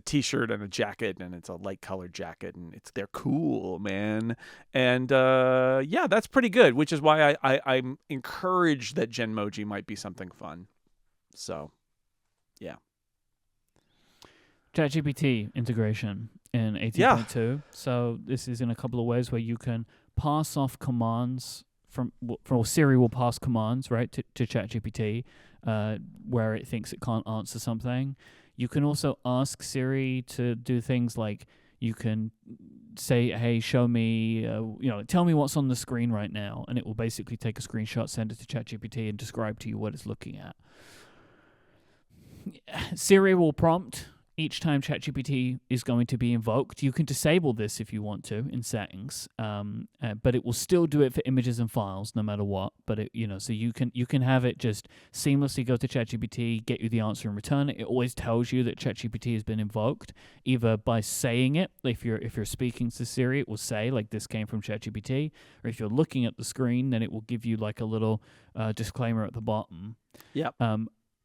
t-shirt and a jacket, and it's a light colored jacket, and they're cool, man. And yeah, that's pretty good, which is why I'm encouraged that Genmoji might be something fun. So yeah. ChatGPT integration in 18.2. So this is in a couple of ways where you can pass off commands from Siri will pass commands, right, to ChatGPT where it thinks it can't answer something. You can also ask Siri to do things like you can say, hey, show me, tell me what's on the screen right now, and it will basically take a screenshot, send it to ChatGPT, and describe to you what it's looking at. Siri will prompt each time ChatGPT is going to be invoked. You can disable this if you want to in settings, but it will still do it for images and files no matter what. But so you can have it just seamlessly go to ChatGPT, get you the answer and return it. It always tells you that ChatGPT has been invoked, either by saying it. If you're speaking to Siri, it will say like this came from ChatGPT, or if you're looking at the screen, then it will give you like a little disclaimer at the bottom. Yep.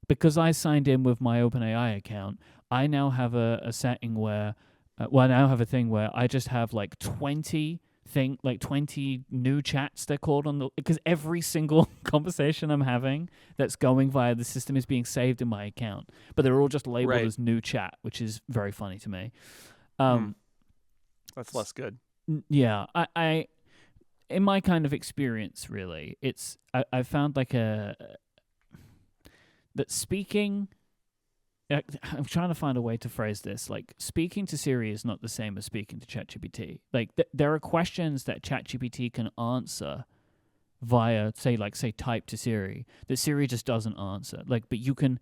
Because I signed in with my OpenAI account, I now have a setting where, I now have a thing where I just have like 20 new chats, they're called, because every single conversation I'm having that's going via the system is being saved in my account, but they're all just labeled as new chat, which is very funny to me. That's less good. Yeah, I in my kind of experience, really, I found like that speaking I'm trying to find a way to phrase this. Like, speaking to Siri is not the same as speaking to ChatGPT. Like, there are questions that ChatGPT can answer via, say type to Siri, that Siri just doesn't answer. Like, but you can.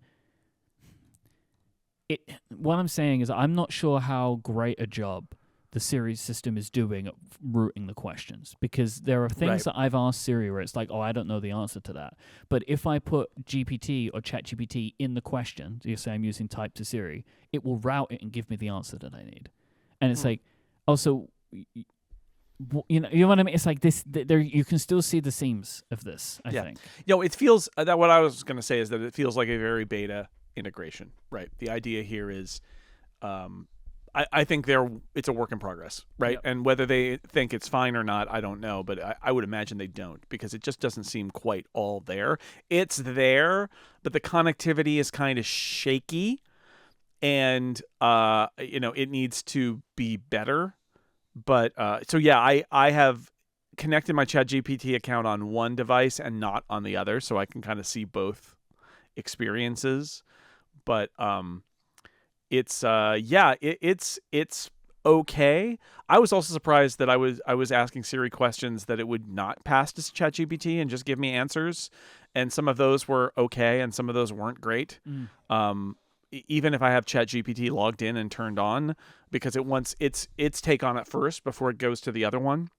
What I'm saying is, I'm not sure how great a job the Siri system is doing at routing the questions, because there are things that I've asked Siri where it's like, oh, I don't know the answer to that. But if I put GPT or ChatGPT in the question, you say I'm using type to Siri, it will route it and give me the answer that I need. And it's like, also, you know what I mean? It's like this. There, you can still see the seams of this. I think. It feels that what I was going to say is that it feels like a very beta integration, right? The idea here is, I think it's a work in progress, right? Yep. And whether they think it's fine or not, I don't know, but I would imagine they don't, because it just doesn't seem quite all there. It's there, but the connectivity is kind of shaky, and it needs to be better. But I have connected my ChatGPT account on one device and not on the other, so I can kind of see both experiences. But it's okay. I was also surprised that I was asking Siri questions that it would not pass to ChatGPT and just give me answers, and some of those were okay and some of those weren't great. Even if I have ChatGPT logged in and turned on, because it wants its take on it first before it goes to the other one.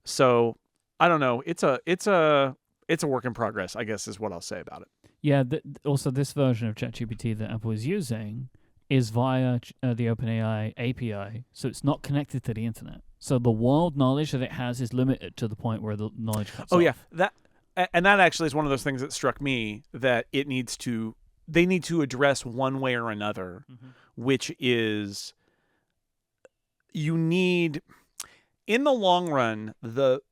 So I don't know. It's a work in progress, I guess, is what I'll say about it. Yeah. Also, this version of ChatGPT that Apple is using is via the OpenAI API, so it's not connected to the internet. So the world knowledge that it has is limited to the point where the knowledge cuts off. Yeah, that actually is one of those things that struck me, that they need to address one way or another, which is, you need, in the long run,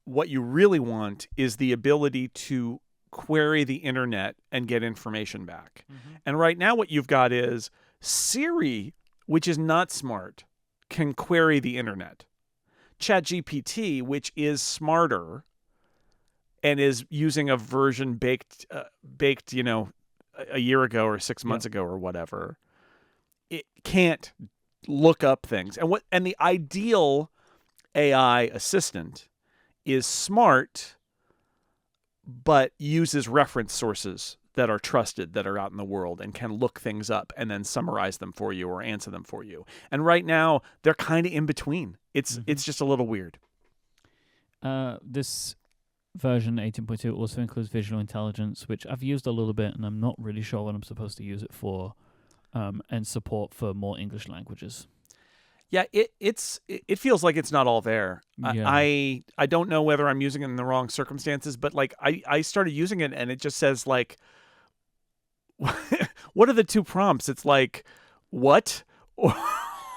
what you really want is the ability to query the internet and get information back. And right now what you've got is Siri, which is not smart, can query the internet. ChatGPT, which is smarter and is using a version baked, a year ago or 6 months ago or whatever, it can't look up things. And the ideal AI assistant is smart, but uses reference sources that are trusted, that are out in the world, and can look things up and then summarize them for you or answer them for you. And right now, they're kind of in between. It's just a little weird. This version 18.2 also includes visual intelligence, which I've used a little bit, and I'm not really sure what I'm supposed to use it for, and support for more English languages. Yeah, it feels like it's not all there. Yeah. I don't know whether I'm using it in the wrong circumstances, but like I started using it and it just says like, what are the two prompts? It's like, what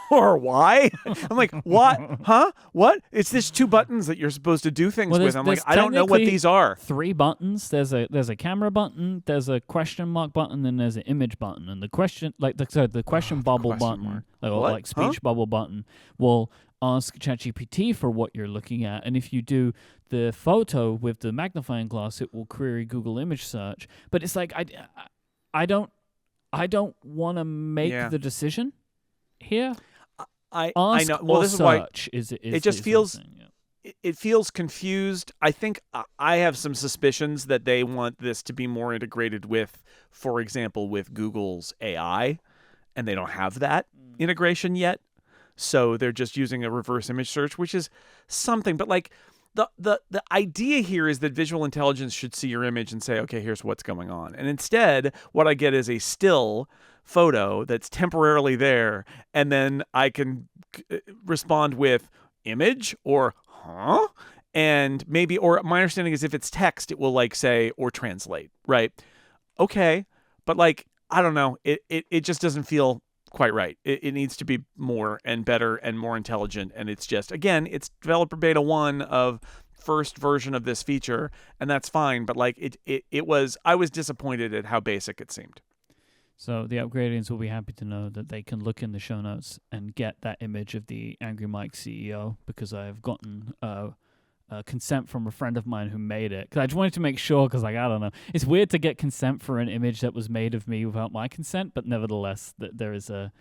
or why? I'm like, what? Huh? What? It's just two buttons that you're supposed to do things with. I'm like, I don't know what these are. 3 buttons. There's a camera button, there's a question mark button, and there's an image button. And the question, the question bubble button, like speech bubble button, will ask ChatGPT for what you're looking at. And if you do the photo with the magnifying glass, it will query Google image search. But it's like, I don't want to make the decision here. I know. Well, this is why it just feels. It feels confused. I think I have some suspicions that they want this to be more integrated with, for example, with Google's AI, and they don't have that integration yet. So they're just using a reverse image search, which is something. But like the idea here is that visual intelligence should see your image and say, okay, here's what's going on. And instead, what I get is a still photo that's temporarily there, and then I can respond with image or huh, and maybe, or my understanding is if it's text, it will like say or translate, right? Okay, but like I don't know, it just doesn't feel quite right. It needs to be more and better and more intelligent, and it's just, again, it's developer beta 1 of first version of this feature, and that's fine, but like I was disappointed at how basic it seemed. So the upgradings will be happy to know that they can look in the show notes and get that image of the Angry Mike CEO, because I have gotten consent from a friend of mine who made it. Because I just wanted to make sure, because like, I don't know. It's weird to get consent for an image that was made of me without my consent, but nevertheless, that there is a...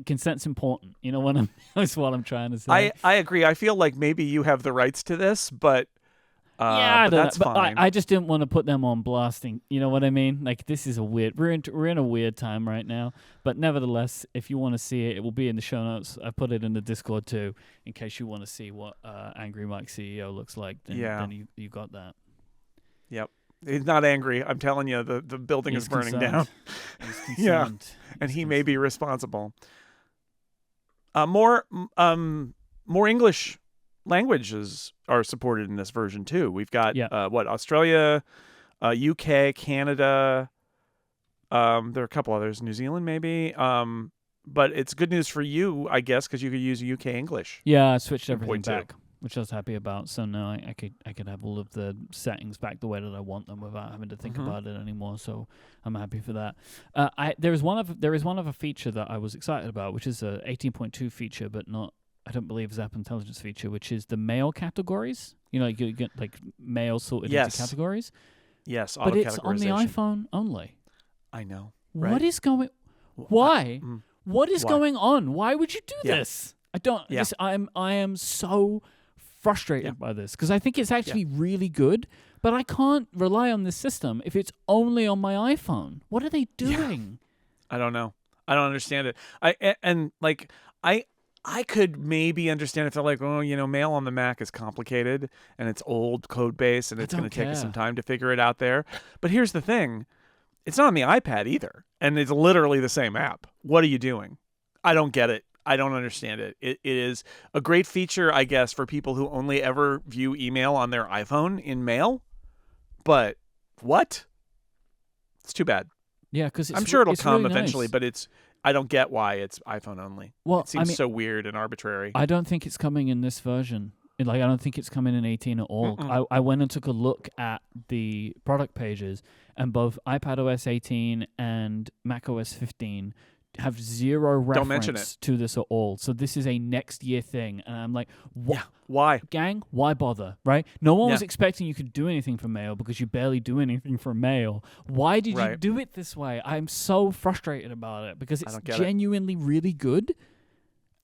Consent's important. You know what that's what I'm trying to say. I agree. I feel like maybe you have the rights to this, but yeah, but that's fine. I just didn't want to put them on blasting. You know what I mean? Like, this is a weird. We're in a weird time right now. But nevertheless, if you want to see it, it will be in the show notes. I put it in the Discord too, in case you want to see what Angry Mike CEO looks like. Then you got that. Yep. He's not angry. I'm telling you, the building is burning down. Yeah, and he may be responsible. More English languages are supported in this version too. We've got Australia, UK, Canada. There are a couple others, New Zealand maybe. But it's good news for you, I guess, because you could use UK English. Yeah, I switched everything back, which I was happy about. So now I could have all of the settings back the way that I want them without having to think about it anymore. So I'm happy for that. There is one other feature that I was excited about, which is a 18.2 feature, but not. I don't believe it's App Intelligence feature, which is the mail categories. You know, you get like mail sorted into categories. Yes, but it's on the iPhone only. I know. Right? What is going? Why? What is going on? Why would you do this? I don't. Yeah. I am so frustrated by this because I think it's actually really good, but I can't rely on this system if it's only on my iPhone. What are they doing? I don't know. I don't understand it. I could maybe understand if they're like, oh, you know, mail on the Mac is complicated and it's old code base and it's going to take us some time to figure it out there. But here's the thing. It's not on the iPad either. And it's literally the same app. What are you doing? I don't get it. I don't understand it. It is a great feature, I guess, for people who only ever view email on their iPhone in mail. But what? It's too bad. Yeah, because I'm sure it'll come really eventually, nice. but I don't get why it's iPhone only. Well, it seems so weird and arbitrary. I don't think it's coming in this version. I don't think it's coming in 18 at all. I went and took a look at the product pages, and both iPadOS 18 and macOS 15 have zero reference to this at all. So this is a next year thing. And I'm like, what? Yeah. Why? Gang, why bother, right? No one was expecting you could do anything for mail because you barely do anything for mail. Why did you do it this way? I'm so frustrated about it because it's genuinely really good.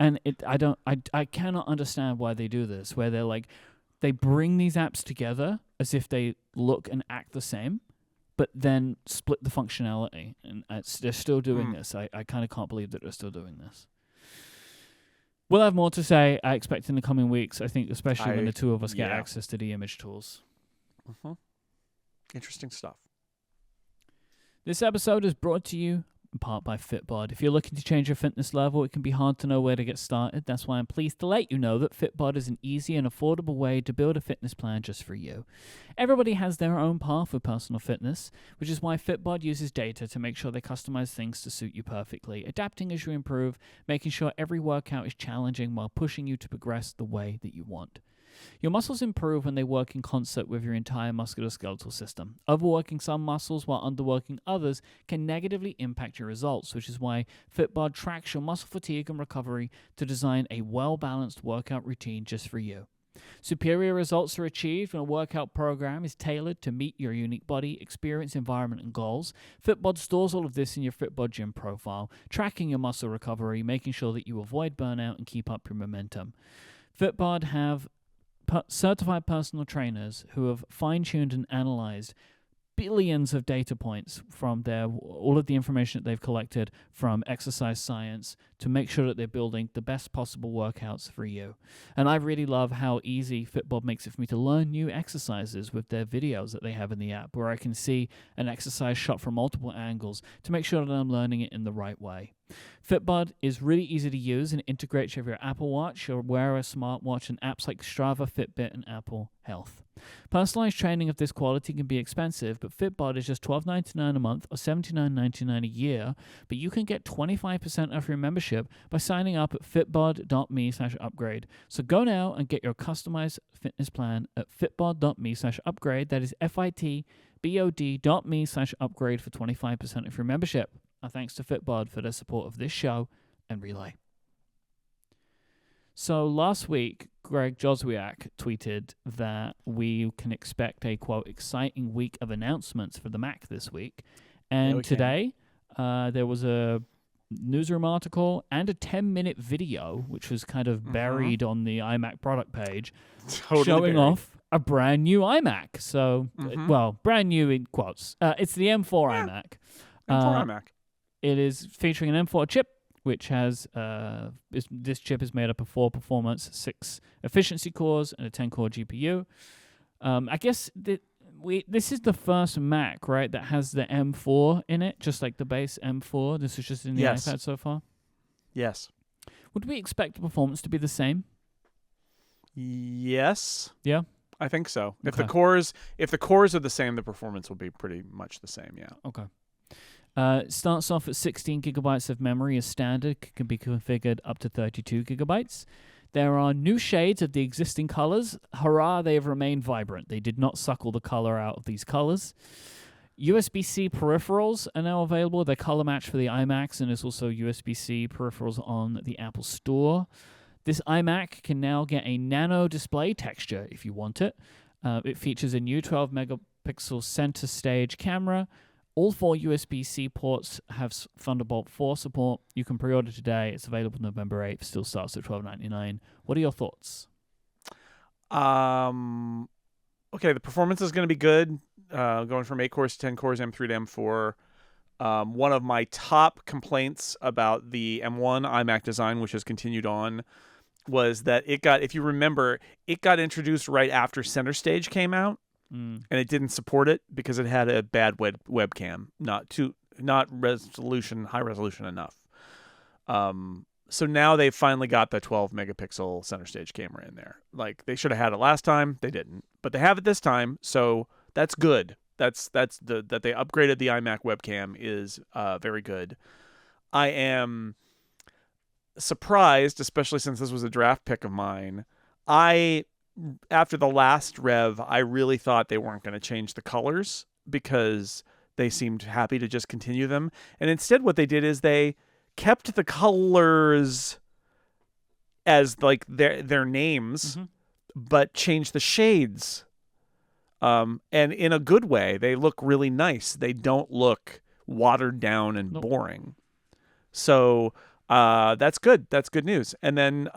And I cannot understand why they do this, where they're like, they bring these apps together as if they look and act the same, but then split the functionality. And they're still doing this. I kind of can't believe that they're still doing this. We'll have more to say, I expect, in the coming weeks, I think, especially when the two of us get access to the image tools. Interesting stuff. This episode is brought to you in part by Fitbod. If you're looking to change your fitness level, it can be hard to know where to get started. That's why I'm pleased to let you know that Fitbod is an easy and affordable way to build a fitness plan just for you. Everybody has their own path with personal fitness, which is why Fitbod uses data to make sure they customize things to suit you perfectly, adapting as you improve, making sure every workout is challenging while pushing you to progress the way that you want. Your muscles improve when they work in concert with your entire musculoskeletal system. Overworking some muscles while underworking others can negatively impact your results, which is why Fitbod tracks your muscle fatigue and recovery to design a well-balanced workout routine just for you. Superior results are achieved when a workout program is tailored to meet your unique body, experience, environment, and goals. Fitbod stores all of this in your Fitbod gym profile, tracking your muscle recovery, making sure that you avoid burnout and keep up your momentum. Fitbod have certified personal trainers who have fine-tuned and analyzed billions of data points from all of the information that they've collected from exercise science to make sure that they're building the best possible workouts for you. And I really love how easy Fitbod makes it for me to learn new exercises with their videos that they have in the app, where I can see an exercise shot from multiple angles to make sure that I'm learning it in the right way. Fitbod is really easy to use and integrates with your Apple Watch, your Wear a smartwatch, and apps like Strava, Fitbit, and Apple Health. Personalized training of this quality can be expensive, but Fitbod is just $12.99 a month or $79.99 a year, but you can get 25% off your membership by signing up at fitbod.me/upgrade. So go now and get your customized fitness plan at fitbod.me/upgrade. That is fitbod.me/upgrade for 25% off your membership. Our thanks to Fitbod for their support of this show and Relay. So last week, Greg Joswiak tweeted that we can expect a, quote, exciting week of announcements for the Mac this week. And we today, there was a newsroom article and a 10-minute video, which was kind of buried on the iMac product page, Totally showing buried. off a brand new iMac. So, well, brand new in quotes. It's the M4 iMac. M4 iMac. It is featuring an M4 chip, which has this chip is made up of 4 performance, 6 efficiency cores, and a 10-core GPU. I guess this is the first Mac, right, that has the M4 in it, just like the base M4. This is just in the iPad so far. Yes. Would we expect the performance to be the same? Yes. Yeah. I think so. Okay. If the cores are the same, the performance will be pretty much the same. Yeah. Okay. Starts off at 16 gigabytes of memory as standard, can be configured up to 32 gigabytes. There are new shades of the existing colors. Hurrah, they have remained vibrant. They did not suck all the color out of these colors. USB-C peripherals are now available. They're color matched for the iMacs, and there's also USB-C peripherals on the Apple Store. This iMac can now get a nano display texture if you want it. It features a new 12 megapixel center stage camera. All 4 USB-C ports have Thunderbolt 4 support. You can pre-order today. It's available November 8th. Still starts at $12.99. What are your thoughts? Okay, the performance is going to be good. Going from 8 cores to 10 cores, M3 to M4. One of my top complaints about the M1 iMac design, which has continued on, was that if you remember, it got introduced right after Center Stage came out. And it didn't support it because it had a bad webcam, not high resolution enough. So now they've finally got the 12 megapixel center stage camera in there. Like, they should have had it last time, they didn't, but they have it this time, so that's good. That they upgraded the iMac webcam is very good. I am surprised, especially since this was a draft pick of mine. After the last rev, I really thought they weren't going to change the colors because they seemed happy to just continue them. And instead what they did is they kept the colors as like their names, but changed the shades. And in a good way, they look really nice. They don't look watered down and boring. So that's good. That's good news. And then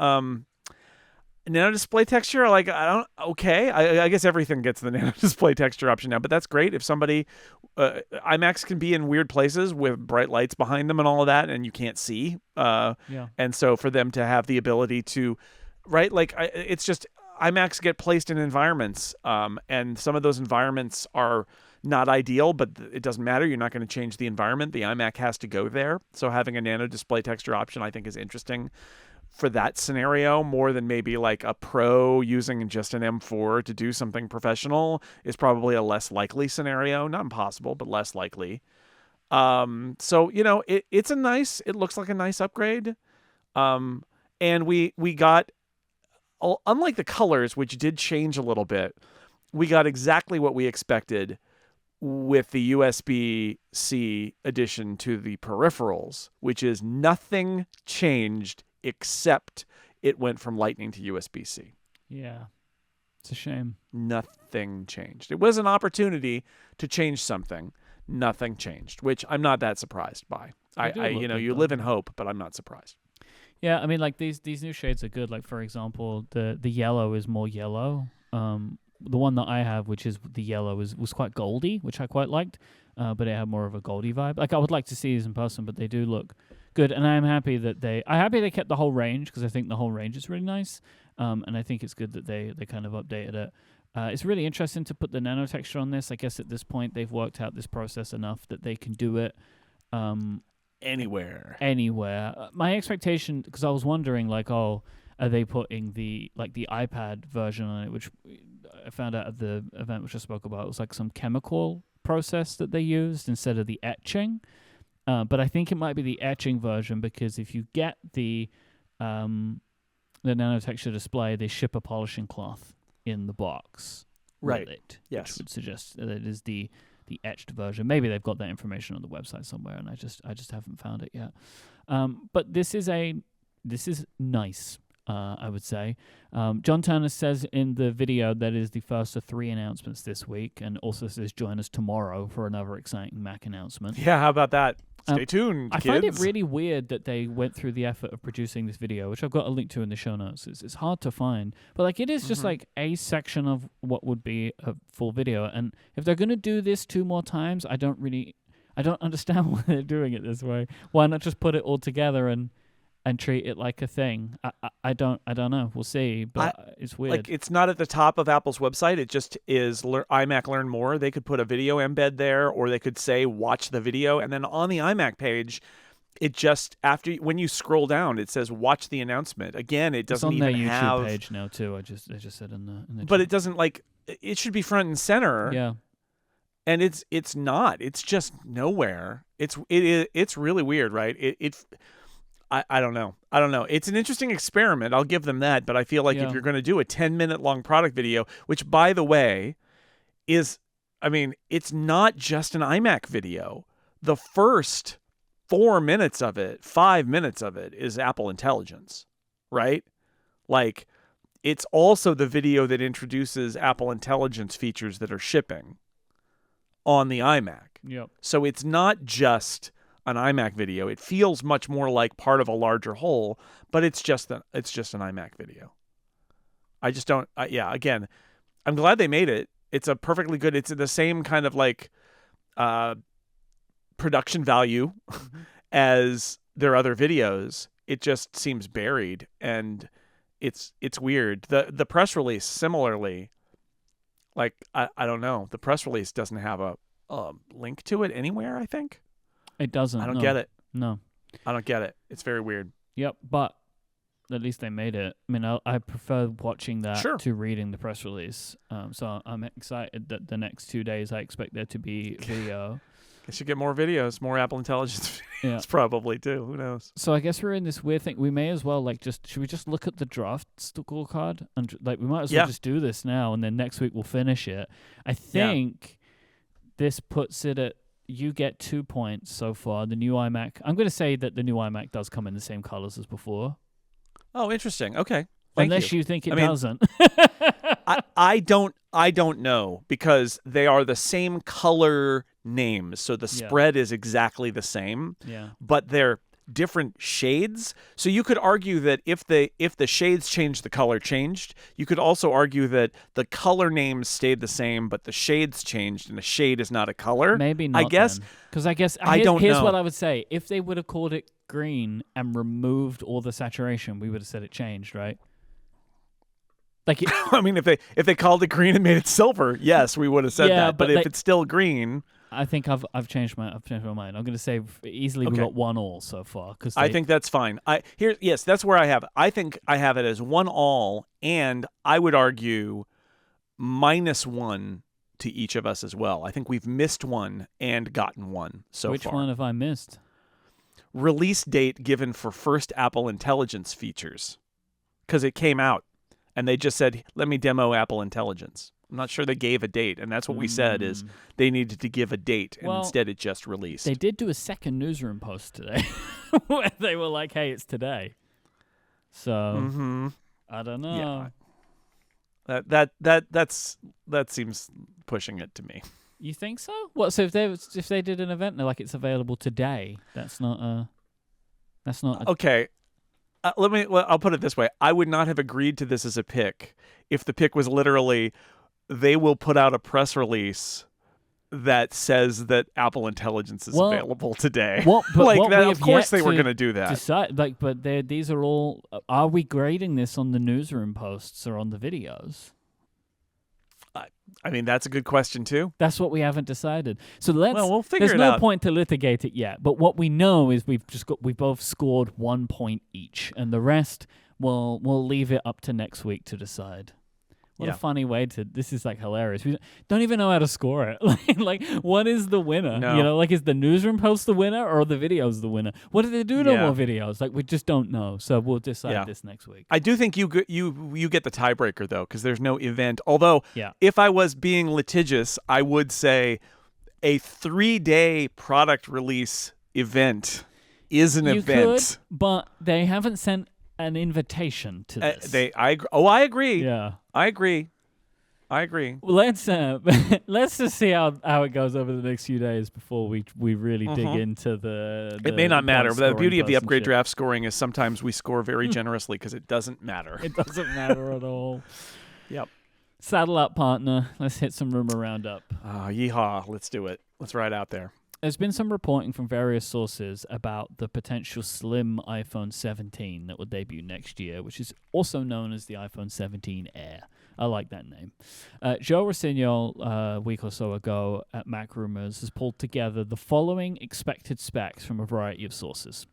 nano display texture, I guess everything gets the nano display texture option now, but that's great. If somebody, iMacs can be in weird places with bright lights behind them and all of that, and you can't see. And so for them to have the ability to, right, it's just iMacs get placed in environments, and some of those environments are not ideal, but it doesn't matter. You're not going to change the environment. The iMac has to go there. So having a nano display texture option, I think, is interesting for that scenario, more than maybe like a pro using just an M4 to do something professional is probably a less likely scenario. Not impossible, but less likely. So, it looks like a nice upgrade. And we got, unlike the colors, which did change a little bit, we got exactly what we expected with the USB-C addition to the peripherals, which is nothing changed except it went from Lightning to USB-C. Yeah. It's a shame. Nothing changed. It was an opportunity to change something. Nothing changed, which I'm not that surprised by. You live in hope, but I'm not surprised. Yeah, I mean, like these new shades are good. Like, for example, the yellow is more yellow. The one that I have, which is the yellow, was quite goldy, which I quite liked. But it had more of a goldy vibe. Like, I would like to see these in person, but they do look good, and I'm happy that they kept the whole range, because I think the whole range is really nice, and I think it's good that they kind of updated it. It's really interesting to put the nano texture on this. I guess at this point they've worked out this process enough that they can do it anywhere. My expectation, because I was wondering, like, are they putting the iPad version on it, which I found out at the event which I spoke about, it was like some chemical process that they used instead of the etching. But I think it might be the etching version, because if you get the nano texture display, they ship a polishing cloth in the box with it, yes, which would suggest that it is the etched version. Maybe they've got that information on the website somewhere, and I just haven't found it yet. But this is nice. I would say. John Turner says in the video that is the first of 3 announcements this week, and also says join us tomorrow for another exciting Mac announcement. Yeah, how about that? Stay tuned, I kids. find it really weird that they went through the effort of producing this video, which I've got a link to in the show notes. It's hard to find, but like it is just like a section of what would be a full video. And if they're going to do this 2 more times, I don't understand why they're doing it this way. Why not just put it all together and treat it like a thing? I don't know. We'll see, but it's weird. Like, it's not at the top of Apple's website. It just is iMac Learn More. They could put a video embed there, or they could say watch the video, and then on the iMac page, it just when you scroll down, it says watch the announcement. Again, it doesn't even have. It's on their YouTube page now too. I just said in the. But it doesn't it should be front and center. Yeah. And it's not. It's just nowhere. It's really weird, right? I don't know. It's an interesting experiment. I'll give them that. But I feel like if you're going to do a 10-minute long product video, which, by the way, it's not just an iMac video. The first 4 minutes of it, 5 minutes of it is Apple Intelligence, right? Like, it's also the video that introduces Apple Intelligence features that are shipping on the iMac. Yep. So it's not just an iMac video. It feels much more like part of a larger whole, but it's just an iMac video. I just don't. Again, I'm glad they made it. It's a perfectly good. It's the same kind of like production value as their other videos. It just seems buried, and it's weird. The press release similarly. Like I don't know. The press release doesn't have a link to it anywhere. I think. It doesn't. I don't get it. No. I don't get it. It's very weird. Yep, but at least they made it. I mean, I prefer watching that to reading the press release. So I'm excited that the next 2 days I expect there to be video. I should get more videos, more Apple Intelligence videos probably too. Who knows? So I guess we're in this weird thing. We may as well should we just look at the draft scorecard? And we might as well just do this now, and then next week we'll finish it. I think this puts it at, you get 2 points so far. The new iMac, I'm going to say that the new iMac does come in the same colors as before. Oh, interesting. Okay. Unless you think it doesn't. I don't know, because they are the same color names. So the spread is exactly the same. Yeah. But they're different shades. So you could argue that if the shades changed, the color changed. You could also argue that the color names stayed the same, but the shades changed, and a shade is not a color. Maybe not. I guess. Because here's what I would say. If they would have called it green and removed all the saturation, we would have said it changed, right? Like, I mean, if they called it green and made it silver, yes, we would have said that. But if it's still green, I think I've changed my mind. I'm going to say easily we got 1-1 so far, because I think that's fine. That's where I have it. I think I have it as 1-1, and I would argue -1 to each of us as well. I think we've missed one and gotten one so far. Which one have I missed? Release date given for first Apple Intelligence features, because it came out. And they just said, let me demo Apple Intelligence. I'm not sure they gave a date. And that's what we said, is they needed to give a date. And instead it just released. They did do a second newsroom post today where they were like, hey, it's today. So, I don't know. Yeah. That seems pushing it to me. You think so? What? So if they did an event, they're like, it's available today. That's not Okay. I'll put it this way. I would not have agreed to this as a pick if the pick was literally, they will put out a press release that says that Apple Intelligence is available today. Of course they were going to do that. Decide, but these are all. Are we grading this on the newsroom posts or on the videos? I mean, that's a good question too. That's what we haven't decided. So we'll figure it out. There's no point to litigate it yet. But what we know is we both scored 1 point each, and the rest we'll leave it up to next week to decide. What a funny way to. This is like hilarious. We don't even know how to score it. like what is the winner? No. Is the newsroom post the winner or the videos the winner? What do they do to more videos? Like, we just don't know. So we'll decide this next week. I do think you get the tiebreaker though, because there's no event. Although, if I was being litigious, I would say a 3-day product release event is an event. Could, but they haven't sent an invitation to this. I agree. Yeah. I agree. Well, let's let's just see how it goes over the next few days before we really dig into the It may not matter, but the beauty of the upgrade shit. draft scoring is sometimes we score very generously because it doesn't matter. It doesn't matter at all. Yep. Saddle up, partner. Let's hit some rumor roundup. Yeehaw. Let's do it. Let's ride out there. There's been some reporting from various sources about the potential slim iPhone 17 that will debut next year, which is also known as the iPhone 17 Air. I like that name. Joe Rossignol, a week or so ago at Mac Rumors, has pulled together the following expected specs from a variety of sources.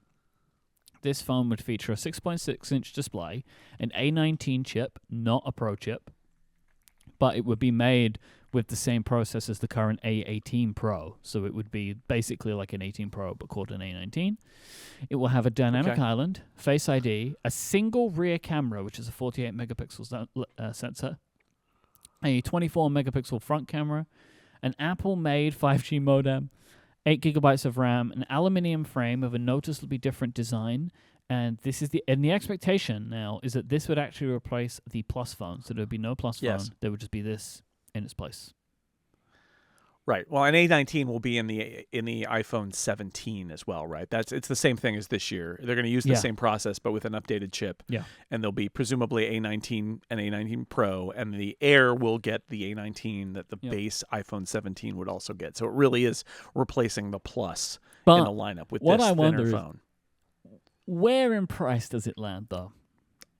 This phone would feature a 6.6-inch display, an A19 chip, not a Pro chip, but it would be made with the same process as the current A18 Pro. So it would be basically like an 18 Pro, but called an A19. It will have a dynamic island, Face ID, a single rear camera, which is a 48 megapixel sensor, a 24 megapixel front camera, an Apple-made 5G modem, 8 gigabytes of RAM, an aluminium frame of a noticeably different design, and the expectation now is that this would actually replace the Plus phone. So there would be no Plus phone. There would just be this in its place. Right. Well, an A19 will be in the iPhone 17 as well, right? It's the same thing as this year. They're going to use the same process, but with an updated chip. Yeah. And there'll be presumably A19 and A19 Pro, and the Air will get the A19 that the base iPhone 17 would also get. So it really is replacing the Plus in the lineup with this thinner phone. Where in price does it land, though?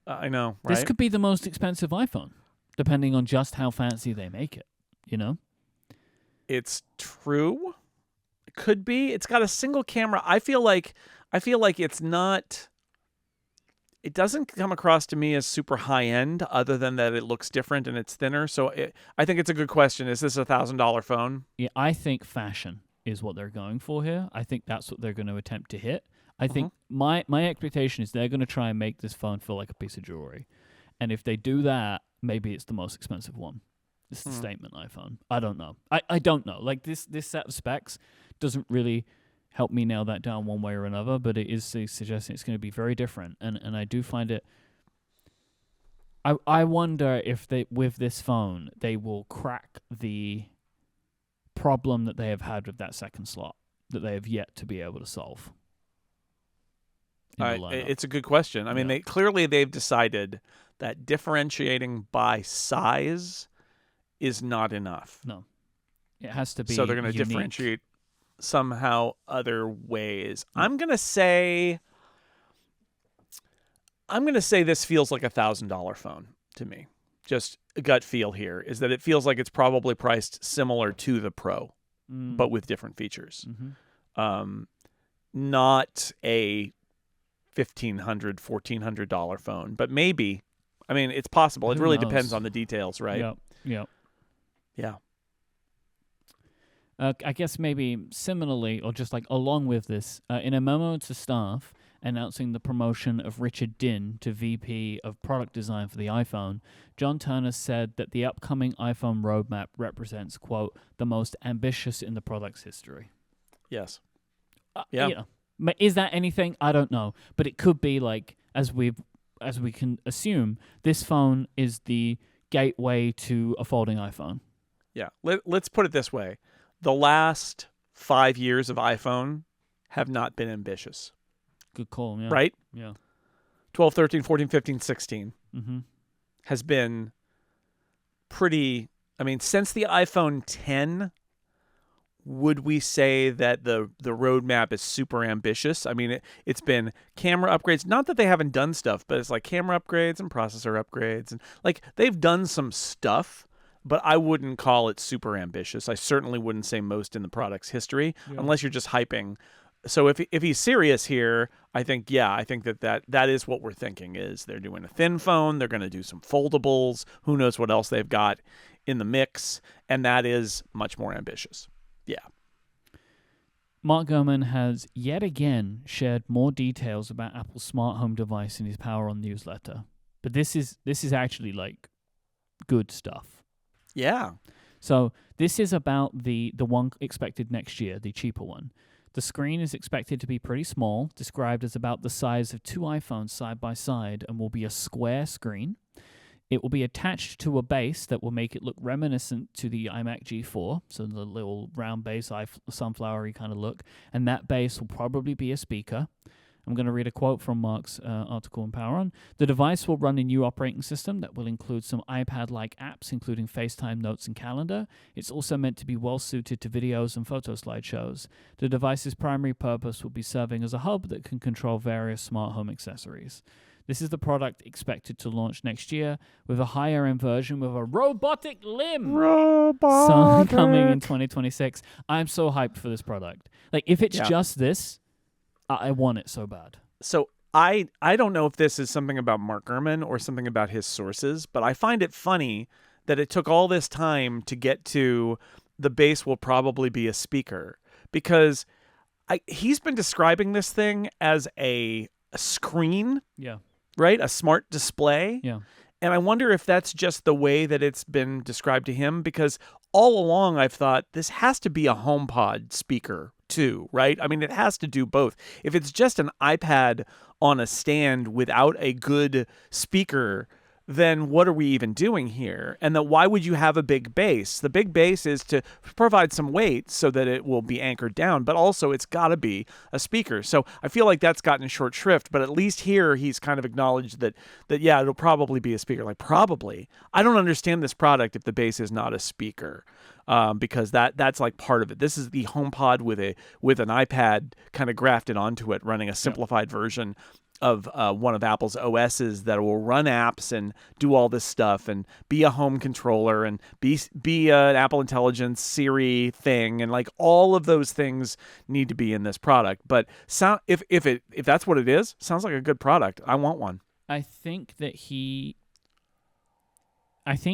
I know, right? This could be the most expensive iPhone, depending on just how fancy they make it, you know? It's true. It could be. It's got a single camera. I feel like it's not. It doesn't come across to me as super high end, other than that it looks different and it's thinner. So I think it's a good question. Is this $1,000 phone? Yeah, I think fashion is what they're going for here. I think that's what they're going to attempt to hit. I think my expectation is they're going to try and make this phone feel like a piece of jewelry, and if they do that, maybe it's the most expensive one. It's the statement iPhone. I don't know. I don't know. Like this set of specs doesn't really help me nail that down one way or another, but it is suggesting it's going to be very different. And I do find it. I wonder if with this phone they will crack the problem that they have had with that second slot that they have yet to be able to solve. It's a good question. I mean, they've decided that differentiating by size is not enough. No. It has to be So they're going to unique. differentiate somehow other ways. I'm going to say this feels like $1,000 phone to me. Just a gut feel here is that it feels like it's probably priced similar to the Pro, but with different features. Not a $1,500, $1,400 phone, but maybe. I mean, it's possible. It really depends on the details, right? Yep. Yeah. I guess maybe similarly, or just like along with this, in a memo to staff announcing the promotion of Richard Din to VP of Product Design for the iPhone, John Turner said that the upcoming iPhone roadmap represents, quote, the most ambitious in the product's history. Yes. Yeah. You know, is that anything? I don't know. But it could be like, as we can assume, this phone is the gateway to a folding iPhone. Yeah. Let's put it this way. The last 5 years of iPhone have not been ambitious. Good call, yeah. Right? Yeah. 12, 13, 14, 15, 16 has been pretty... I mean, since the iPhone 10, would we say that the roadmap is super ambitious? I mean, it's been camera upgrades. Not that they haven't done stuff, but it's like camera upgrades and processor upgrades. And like they've done some stuff, but I wouldn't call it super ambitious. I certainly wouldn't say most in the product's history, unless you're just hyping. So if he's serious here, I think that is what we're thinking is they're doing a thin phone. They're going to do some foldables. Who knows what else they've got in the mix. And that is much more ambitious. Yeah. Mark Gurman has yet again shared more details about Apple's smart home device in his Power On newsletter. But this is actually like good stuff. Yeah. So this is about the one expected next year, the cheaper one. The screen is expected to be pretty small, described as about the size of 2 iPhones side by side, and will be a square screen. It will be attached to a base that will make it look reminiscent to the iMac G4, so the little round base, sunflowery kind of look, and that base will probably be a speaker. I'm going to read a quote from Mark's article in Power On. The device will run a new operating system that will include some iPad-like apps, including FaceTime, Notes, and Calendar. It's also meant to be well-suited to videos and photo slideshows. The device's primary purpose will be serving as a hub that can control various smart home accessories. This is the product expected to launch next year with a higher-end version with a robotic limb. Coming in 2026. I'm so hyped for this product. Like, if it's just this, I want it so bad. So I don't know if this is something about Mark Gurman or something about his sources, but I find it funny that it took all this time to get to the base will probably be a speaker, because he's been describing this thing as a screen. Yeah. Right? A smart display. Yeah. And I wonder if that's just the way that it's been described to him, because all along I've thought this has to be a HomePod speaker too, right? I mean, it has to do both. If it's just an iPad on a stand without a good speaker, then what are we even doing here? And why would you have a big base? The big base is to provide some weight so that it will be anchored down, but also it's got to be a speaker. So I feel like that's gotten short shrift, but at least here he's kind of acknowledged that yeah, it'll probably be a speaker. Like, probably. I don't understand this product if the base is not a speaker. Because that's like part of it. This is the HomePod with an iPad kind of grafted onto it, running a simplified version of one of Apple's OSs that will run apps and do all this stuff and be a home controller and be an Apple Intelligence Siri thing, and like all of those things need to be in this product. But if that's what it is, sounds like a good product. I want one. I think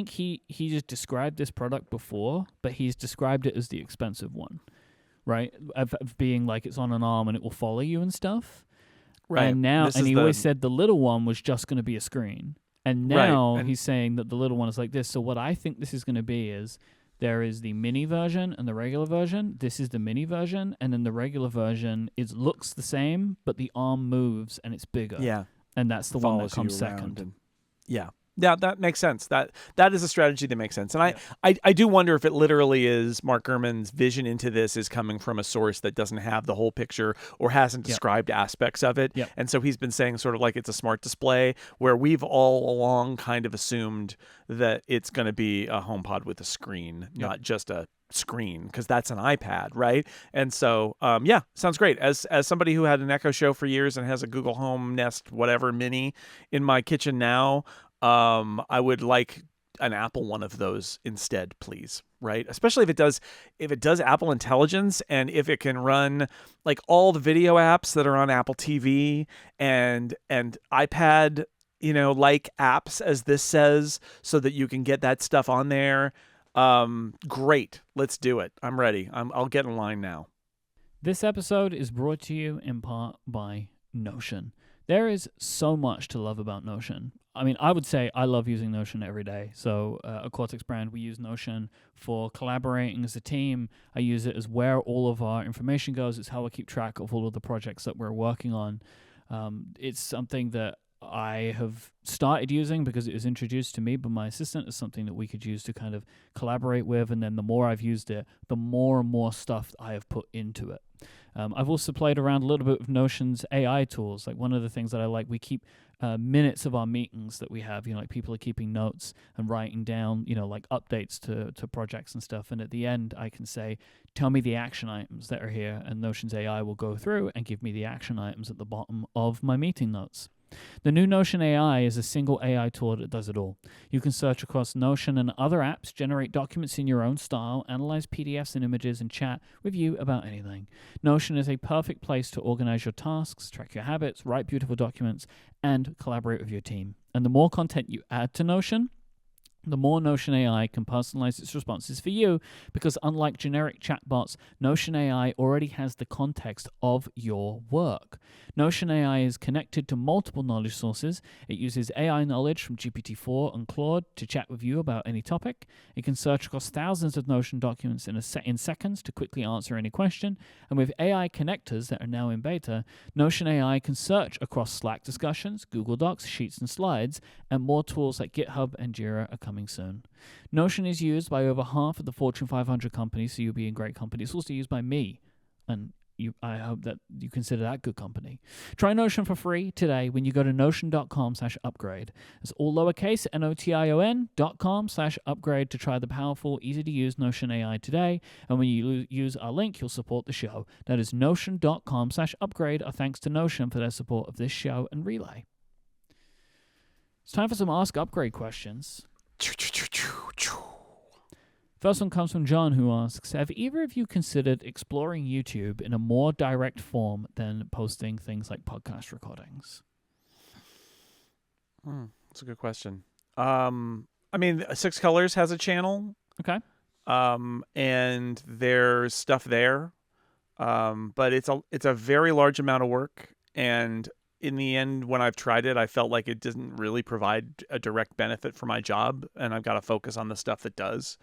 he just described this product before, but he's described it as the expensive one, right? Of being like it's on an arm and it will follow you and stuff. Right. And now, he always said the little one was just going to be a screen. And now he's saying that the little one is like this. So what I think this is going to be is there is the mini version and the regular version. This is the mini version. And then the regular version looks the same, but the arm moves and it's bigger. Yeah. And that's the one that comes second. Yeah. Yeah, that makes sense. That is a strategy that makes sense. And I do wonder if it literally is Mark Gurman's vision into this is coming from a source that doesn't have the whole picture or hasn't described aspects of it. Yep. And so he's been saying sort of like it's a smart display, where we've all along kind of assumed that it's going to be a HomePod with a screen, not just a screen, because that's an iPad, right? And so sounds great. As somebody who had an Echo Show for years and has a Google Home Nest whatever mini in my kitchen now, I would like an Apple one of those instead, please. Right? Especially if it does Apple Intelligence, and if it can run like all the video apps that are on Apple TV and iPad, like apps, as this says, so that you can get that stuff on there. Great. Let's do it. I'm ready. I'll get in line now. This episode is brought to you in part by Notion. There is so much to love about Notion. I mean, I would say I love using Notion every day. So at Cortex Brand, we use Notion for collaborating as a team. I use it as where all of our information goes. It's how I keep track of all of the projects that we're working on. It's something that I have started using because it was introduced to me by my assistant as something that we could use to kind of collaborate with. And then the more I've used it, the more and more stuff I have put into it. I've also played around a little bit with Notion's AI tools. Like, one of the things that I like, we keep minutes of our meetings that we have, like people are keeping notes and writing down, like updates to projects and stuff. And at the end, I can say, tell me the action items that are here. And Notion's AI will go through and give me the action items at the bottom of my meeting notes. The new Notion AI is a single AI tool that does it all. You can search across Notion and other apps, generate documents in your own style, analyze PDFs and images, and chat with you about anything. Notion is a perfect place to organize your tasks, track your habits, write beautiful documents, and collaborate with your team. And the more content you add to Notion, The more Notion AI can personalize its responses for you, because unlike generic chatbots, Notion AI already has the context of your work. Notion AI is connected to multiple knowledge sources. It uses AI knowledge from GPT-4 and Claude to chat with you about any topic. It can search across thousands of Notion documents in seconds to quickly answer any question. And with AI connectors that are now in beta, Notion AI can search across Slack discussions, Google Docs, Sheets, and Slides, and more tools like GitHub and Jira are coming soon. Notion is used by over half of the Fortune 500 companies, so you'll be in great company. It's also used by me, and I hope that you consider that good company. Try Notion for free today when you go to notion.com/upgrade. It's all lowercase, notion.com/upgrade to try the powerful, easy-to-use Notion AI today. And when you use our link, you'll support the show. That is notion.com/upgrade. Our thanks to Notion for their support of this show and Relay. It's time for some Ask Upgrade questions. First one comes from John, who asks, have either of you considered exploring YouTube in a more direct form than posting things like podcast recordings? That's a good question. I mean, Six Colors has a channel. Okay. And there's stuff there. But it's a very large amount of work, and in the end, when I've tried it, I felt like it didn't really provide a direct benefit for my job, and I've got to focus on the stuff that does.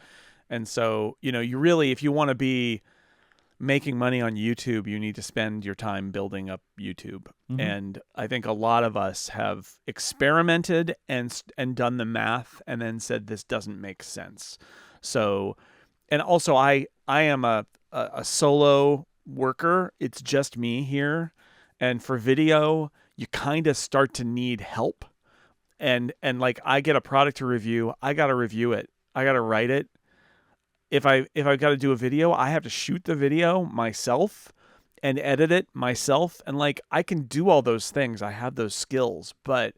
And so, you really, if you want to be making money on YouTube, you need to spend your time building up YouTube. Mm-hmm. And I think a lot of us have experimented and done the math and then said, this doesn't make sense. So, and also I am a solo worker. It's just me here. And for video, you kind of start to need help. And like, I get a product to review, I got to review it. I got to write it. If I've got to do a video, I have to shoot the video myself and edit it myself. And like, I can do all those things. I have those skills, but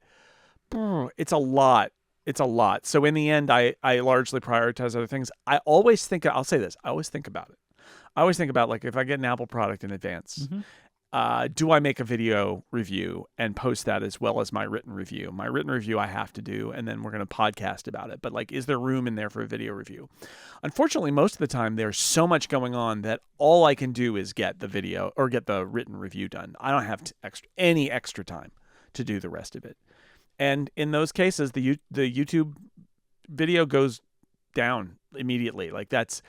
it's a lot. It's a lot. So in the end, I largely prioritize other things. I always think, I'll say this, I always think about it. I always think about, like, if I get an Apple product in advance, do I make a video review and post that as well as my written review? My written review I have to do, and then we're going to podcast about it. But like, is there room in there for a video review? Unfortunately, most of the time there's so much going on that all I can do is get the video or get the written review done. I don't have any extra time to do the rest of it. And in those cases, the YouTube video goes down immediately. Like, that's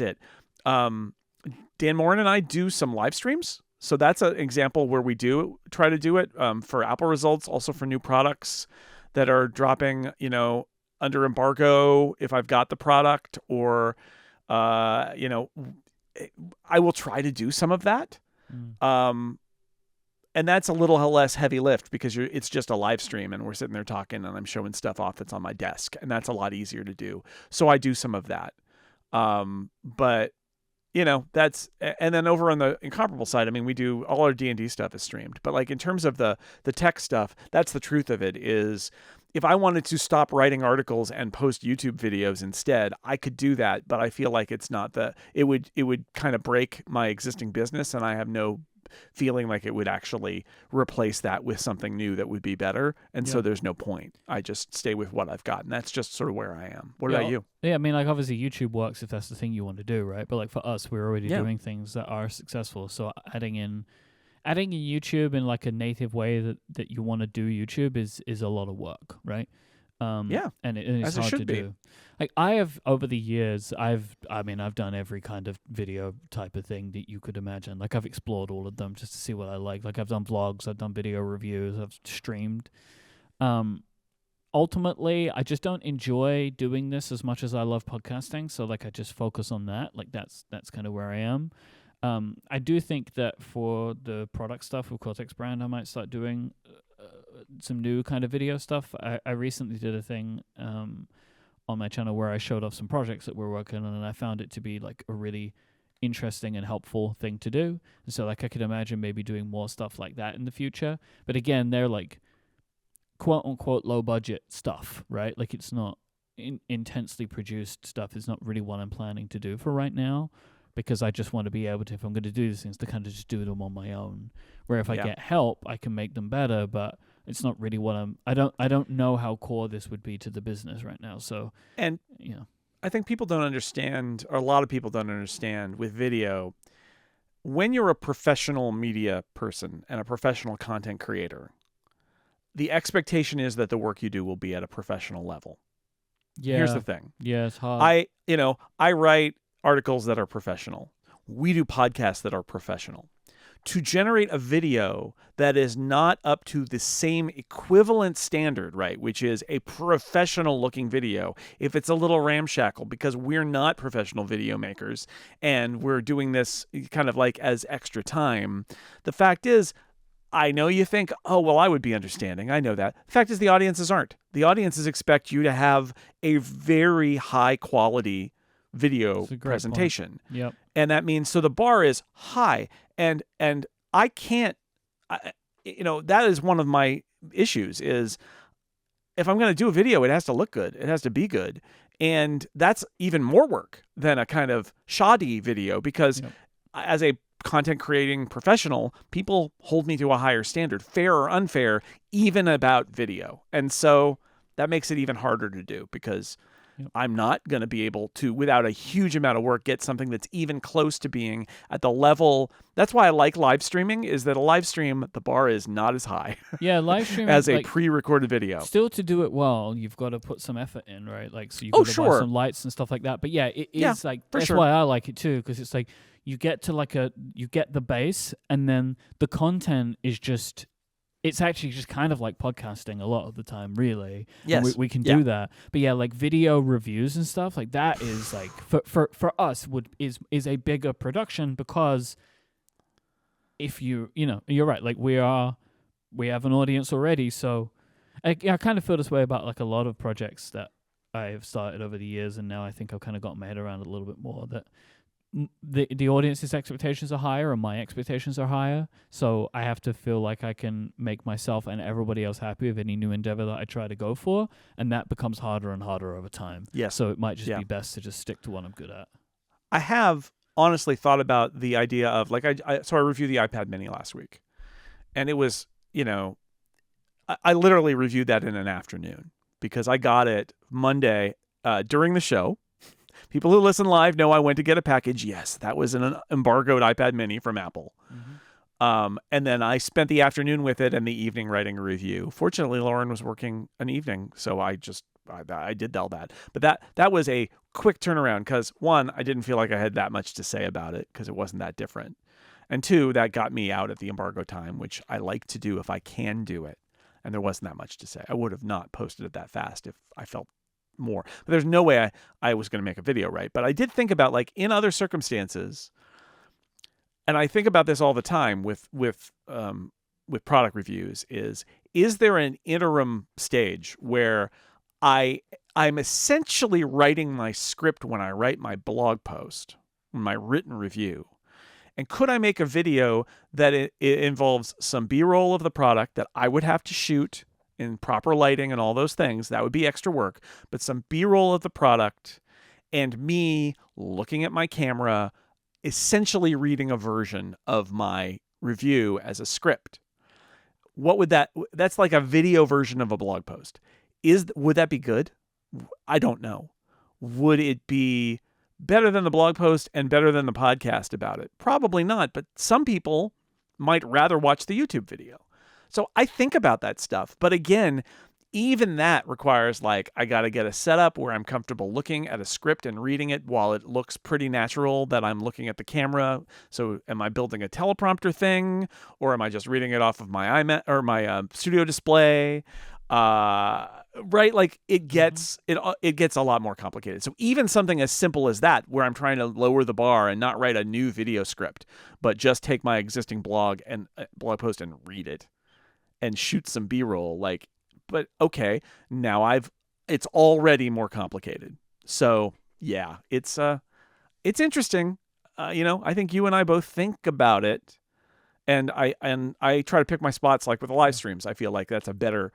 it. Dan Morin and I do some live streams. So that's an example where we do try to do it for Apple results, also for new products that are dropping, under embargo if I've got the product, or, I will try to do some of that. And that's a little less heavy lift because it's just a live stream and we're sitting there talking and I'm showing stuff off that's on my desk, and that's a lot easier to do. So I do some of that. But that's, and then over on the Incomparable side, I mean, we do all our D&D stuff is streamed, but like in terms of the tech stuff, that's the truth of it. Is if I wanted to stop writing articles and post YouTube videos instead, I could do that, but I feel like it's not it would kind of break my existing business, and I have no feeling like it would actually replace that with something new that would be better. And so there's no point. I just stay with what I've got. And that's just sort of where I am. What about you? Yeah, I mean, like, obviously YouTube works if that's the thing you want to do, right? But like for us, we're already doing things that are successful. So adding in YouTube in like a native way that you want to do YouTube is a lot of work, right? And it's hard to do. Like, I have, over the years, I've done every kind of video type of thing that you could imagine. Like, I've explored all of them just to see what I like. Like, I've done vlogs, I've done video reviews, I've streamed. Ultimately, I just don't enjoy doing this as much as I love podcasting. So like, I just focus on that. Like, that's kind of where I am. I do think that for the product stuff with Cortex brand, I might start doing some new kind of video stuff. I recently did a thing on my channel where I showed off some projects that we're working on, and I found it to be like a really interesting and helpful thing to do. And so like, I could imagine maybe doing more stuff like that in the future. But again, they're like quote unquote low budget stuff, right? Like, it's not intensely produced stuff. It's not really what I'm planning to do for right now, because I just want to be able to, if I'm going to do these things, to kind of just do them on my own. Where if I get help, I can make them better, but it's not really what I don't know how core this would be to the business right now. So, And you know, I think people don't understand, or a lot of people don't understand with video, when you're a professional media person and a professional content creator, the expectation is that the work you do will be at a professional level. yeah, Here's the thing. yeah, it's hard. I write articles that are professional. We do podcasts that are professional. To generate a video that is not up to the same equivalent standard, right, which is a professional looking video, if it's a little ramshackle, because we're not professional video makers and we're doing this kind of like as extra time, the fact is, I know you think, oh, well, I would be understanding. I know that. The fact is, the audiences aren't. The audiences expect you to have a very high quality video That's a great presentation. point. Yep. And that means, so the bar is high. And I can't, that is one of my issues is if I'm going to do a video, it has to look good. It has to be good. And that's even more work than a kind of shoddy video because as a content creating professional, people hold me to a higher standard, fair or unfair, even about video. And so that makes it even harder to do because I'm not going to be able to, without a huge amount of work, get something that's even close to being at the level. That's why I like live streaming, is that a live stream, the bar is not as high. Yeah, live streaming as a pre-recorded video. Still, to do it well, you've got to put some effort in, right? Like, so you've got to buy some lights and stuff like that. But yeah, it is that's why I like it too, because it's like you get to you get the base, and then the content is just. It's actually just kind of like podcasting a lot of the time, really. Yes. And we can do that. But yeah, like video reviews and stuff, like that is like for us is a bigger production because if you're right, like we have an audience already, so I kind of feel this way about like a lot of projects that I've started over the years, and now I think I've kind of got my head around it a little bit more that the audience's expectations are higher and my expectations are higher, so I have to feel like I can make myself and everybody else happy with any new endeavor that I try to go for, and that becomes harder and harder over time. Yes. So it might just be best to just stick to what I'm good at. I have honestly thought about the idea of like I reviewed the iPad mini last week, and it was, I literally reviewed that in an afternoon because I got it Monday during the show. People who listen live know I went to get a package. Yes, that was an embargoed iPad mini from Apple. Mm-hmm. And then I spent the afternoon with it and the evening writing a review. Fortunately, Lauren was working an evening, so I did all that. But that was a quick turnaround because, one, I didn't feel like I had that much to say about it because it wasn't that different. And two, that got me out at the embargo time, which I like to do if I can do it. And there wasn't that much to say. I would have not posted it that fast if I felt more. But there's no way I was going to make a video, right? But I did think about, like, in other circumstances, and I think about this all the time with product reviews, is there an interim stage where I'm essentially writing my script when I write my blog post, my written review? And could I make a video that it involves some B-roll of the product that I would have to shoot in proper lighting and all those things? That would be extra work. But some B-roll of the product and me looking at my camera, essentially reading a version of my review as a script. What would that's like a video version of a blog post. Would that be good? I don't know. Would it be better than the blog post and better than the podcast about it? Probably not, but some people might rather watch the YouTube video. So I think about that stuff. But again, even that requires, like, I got to get a setup where I'm comfortable looking at a script and reading it while it looks pretty natural that I'm looking at the camera. So am I building a teleprompter thing, or am I just reading it off of my iMac or my studio display? Right? Like, it gets a lot more complicated. So even something as simple as that, where I'm trying to lower the bar and not write a new video script, but just take my existing blog post and read it and shoot some B-roll, like, but okay, now it's already more complicated. So yeah, it's interesting. I think you and I both think about it, and I try to pick my spots, like with the live streams. I feel like that's a better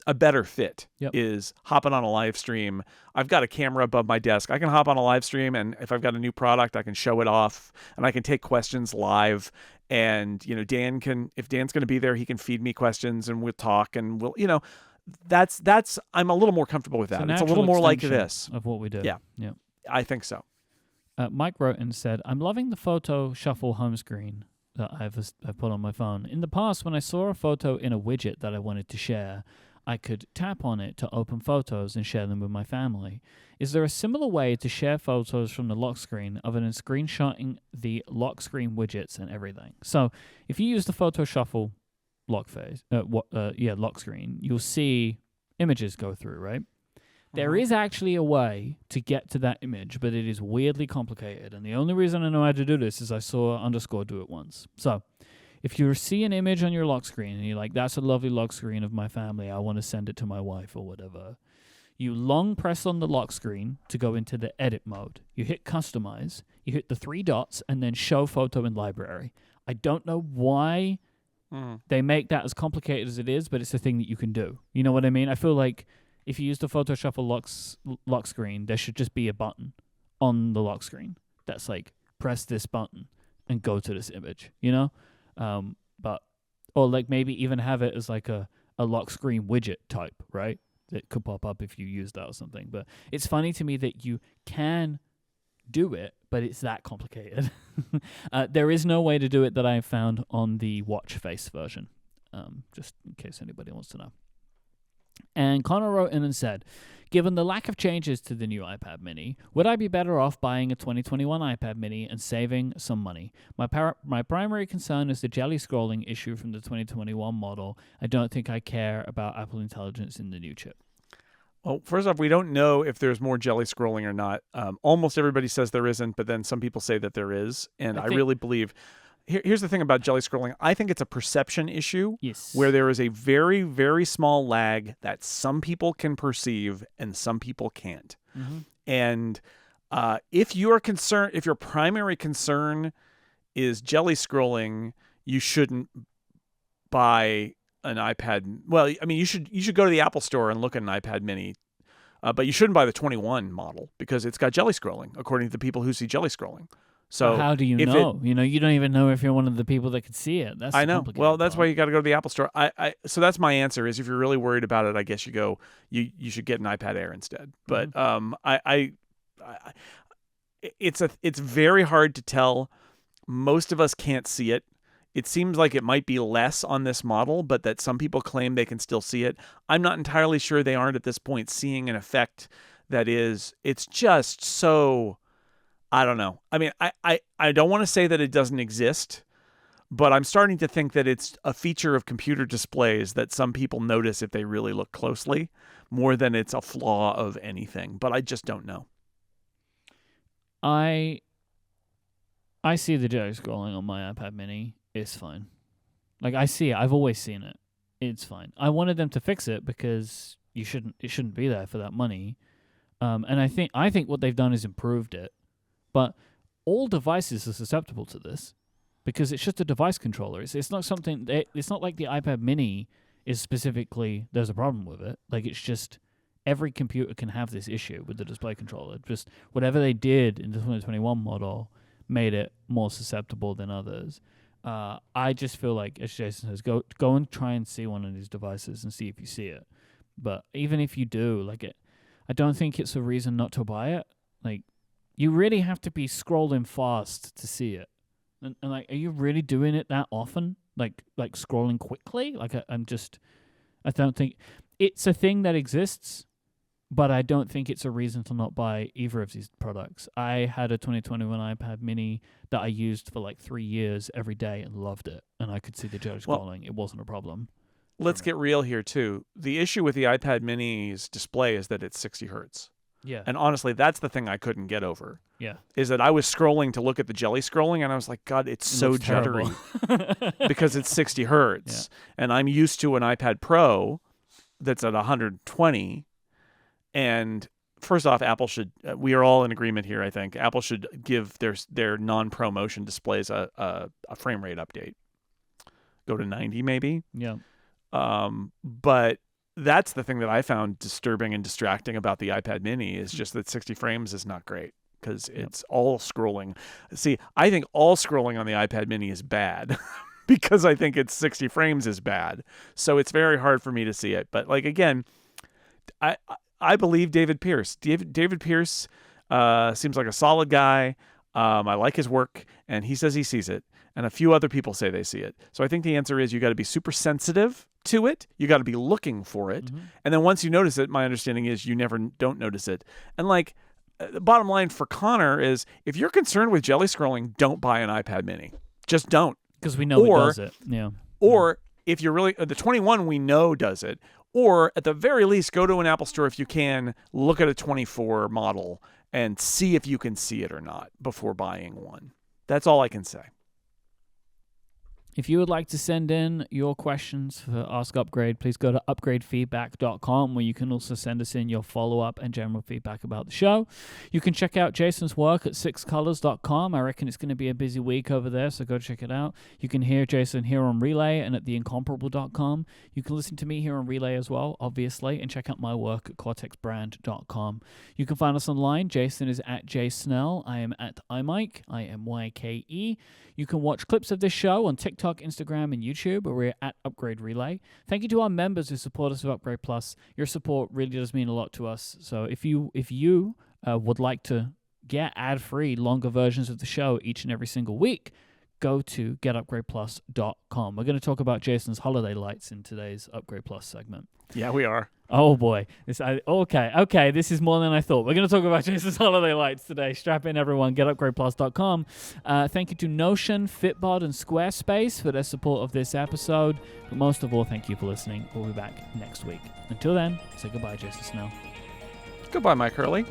a better fit Yep. is hopping on a live stream. I've got a camera above my desk. I can hop on a live stream, and if I've got a new product, I can show it off, and I can take questions live. And, you know, if Dan's going to be there, he can feed me questions, and we'll talk, and we'll, you know, I'm a little more comfortable with that. It's a little more like this of what we do. Yeah. Yeah. I think so. Mike wrote and said, I'm loving the photo shuffle home screen that I've put on my phone. In the past, when I saw a photo in a widget that I wanted to share, I could tap on it to open photos and share them with my family. Is there a similar way to share photos from the lock screen other than screenshotting the lock screen widgets and everything? So if you use the photo shuffle lock screen, you'll see images go through, right? There is actually a way to get to that image, but it is weirdly complicated. And the only reason I know how to do this is I saw Underscore do it once. So if you see an image on your lock screen and you're like, that's a lovely lock screen of my family, I want to send it to my wife or whatever, you long press on the lock screen to go into the edit mode. You hit customize, you hit the 3 dots, and then show photo in library. I don't know why they make that as complicated as it is, but it's a thing that you can do. You know what I mean? I feel like if you use the Photo Shuffle lock screen, there should just be a button on the lock screen that's like, press this button and go to this image, you know? Or like maybe even have it as like a lock screen widget type, right? That could pop up if you use that or something. But it's funny to me that you can do it, but it's that complicated. There is no way to do it that I found on the watch face version, just in case anybody wants to know. And Connor wrote in and said, given the lack of changes to the new iPad mini, would I be better off buying a 2021 iPad mini and saving some money? My primary concern is the jelly scrolling issue from the 2021 model. I don't think I care about Apple Intelligence in the new chip. Well, first off, we don't know if there's more jelly scrolling or not. Almost everybody says there isn't, but then some people say that there is. And I really believe... Here's the thing about jelly scrolling. I think it's a perception issue where there is a very, very small lag that some people can perceive and some people can't. Mm-hmm. And if your primary concern is jelly scrolling, you shouldn't buy an iPad. Well, I mean, you should go to the Apple Store and look at an iPad mini, but you shouldn't buy the 21 model because it's got jelly scrolling, according to the people who see jelly scrolling. So how do you know? You don't even know if you're one of the people that could see it. That's I know. Well, that's why you got to go to the Apple Store. So that's my answer. Is if you're really worried about it, I guess you should get an iPad Air instead. But it's very hard to tell. Most of us can't see it. It seems like it might be less on this model, but that some people claim they can still see it. I'm not entirely sure they aren't at this point seeing an effect that is. It's just so. I don't know. I mean, I don't want to say that it doesn't exist, but I'm starting to think that it's a feature of computer displays that some people notice if they really look closely, more than it's a flaw of anything. But I just don't know. I see the jelly scrolling on my iPad mini. It's fine. Like, I see it. I've always seen it. It's fine. I wanted them to fix it because it shouldn't be there for that money. And I think what they've done is improved it. But all devices are susceptible to this because it's just a device controller. It's not something. It's not like the iPad Mini is specifically there's a problem with it. Like, it's just every computer can have this issue with the display controller. Just whatever they did in the 2021 model made it more susceptible than others. I just feel like, as Jason says, go and try and see one of these devices and see if you see it. But even if you do, I don't think it's a reason not to buy it. Like, you really have to be scrolling fast to see it. And like, are you really doing it that often? Like scrolling quickly? I don't think it's a thing that exists, but I don't think it's a reason to not buy either of these products. I had a 2021 iPad mini that I used for 3 years every day and loved it. And I could see the jelly scrolling. It wasn't a problem. Let's get real here too. The issue with the iPad mini's display is that it's 60 hertz. Yeah. And honestly, that's the thing I couldn't get over. Yeah. Is that I was scrolling to look at the jelly scrolling, and I was like, God, it's so jittery because it's 60 hertz. Yeah. And I'm used to an iPad Pro that's at 120. And first off, Apple should, we are all in agreement here, I think. Apple should give their non-Pro motion displays a frame rate update. Go to 90 maybe. Yeah. But that's the thing that I found disturbing and distracting about the iPad mini is just that 60 frames is not great because it's all scrolling. See, I think all scrolling on the iPad mini is bad because I think it's 60 frames is bad. So it's very hard for me to see it. But like, again, I believe David Pierce. David Pierce seems like a solid guy. I like his work, and he says he sees it, and a few other people say they see it. So I think the answer is you got to be super sensitive to it. You got to be looking for it, and then once you notice it, my understanding is you never don't notice it. And like the bottom line for Connor is, if you're concerned with jelly scrolling, don't buy an iPad Mini. Just don't, because we know it does it. Yeah. Or if you're really the 21, we know does it. Or at the very least, go to an Apple store if you can, look at a 24 model and see if you can see it or not before buying one. That's all I can say. If you would like to send in your questions for Ask Upgrade, please go to upgradefeedback.com, where you can also send us in your follow-up and general feedback about the show. You can check out Jason's work at sixcolors.com. I reckon it's going to be a busy week over there, so go check it out. You can hear Jason here on Relay and at theincomparable.com. You can listen to me here on Relay as well, obviously, and check out my work at cortexbrand.com. You can find us online. Jason is at jsnell. I am at iMyke, IMYKE. You can watch clips of this show on TikTok, Instagram, and YouTube, where we're at Upgrade Relay. Thank you to our members who support us with Upgrade Plus. Your support really does mean a lot to us. So if you would like to get ad-free, longer versions of the show each and every single week, go to getupgradeplus.com. We're going to talk about Jason's holiday lights in today's Upgrade Plus segment. Yeah, we are. Oh boy. Okay. This is more than I thought. We're going to talk about Jason's holiday lights today. Strap in, everyone. GetUpgradePlus.com. Thank you to Notion, Fitbod, and Squarespace for their support of this episode. But most of all, thank you for listening. We'll be back next week. Until then, say goodbye, Jason Snell. Goodbye, Mike Hurley.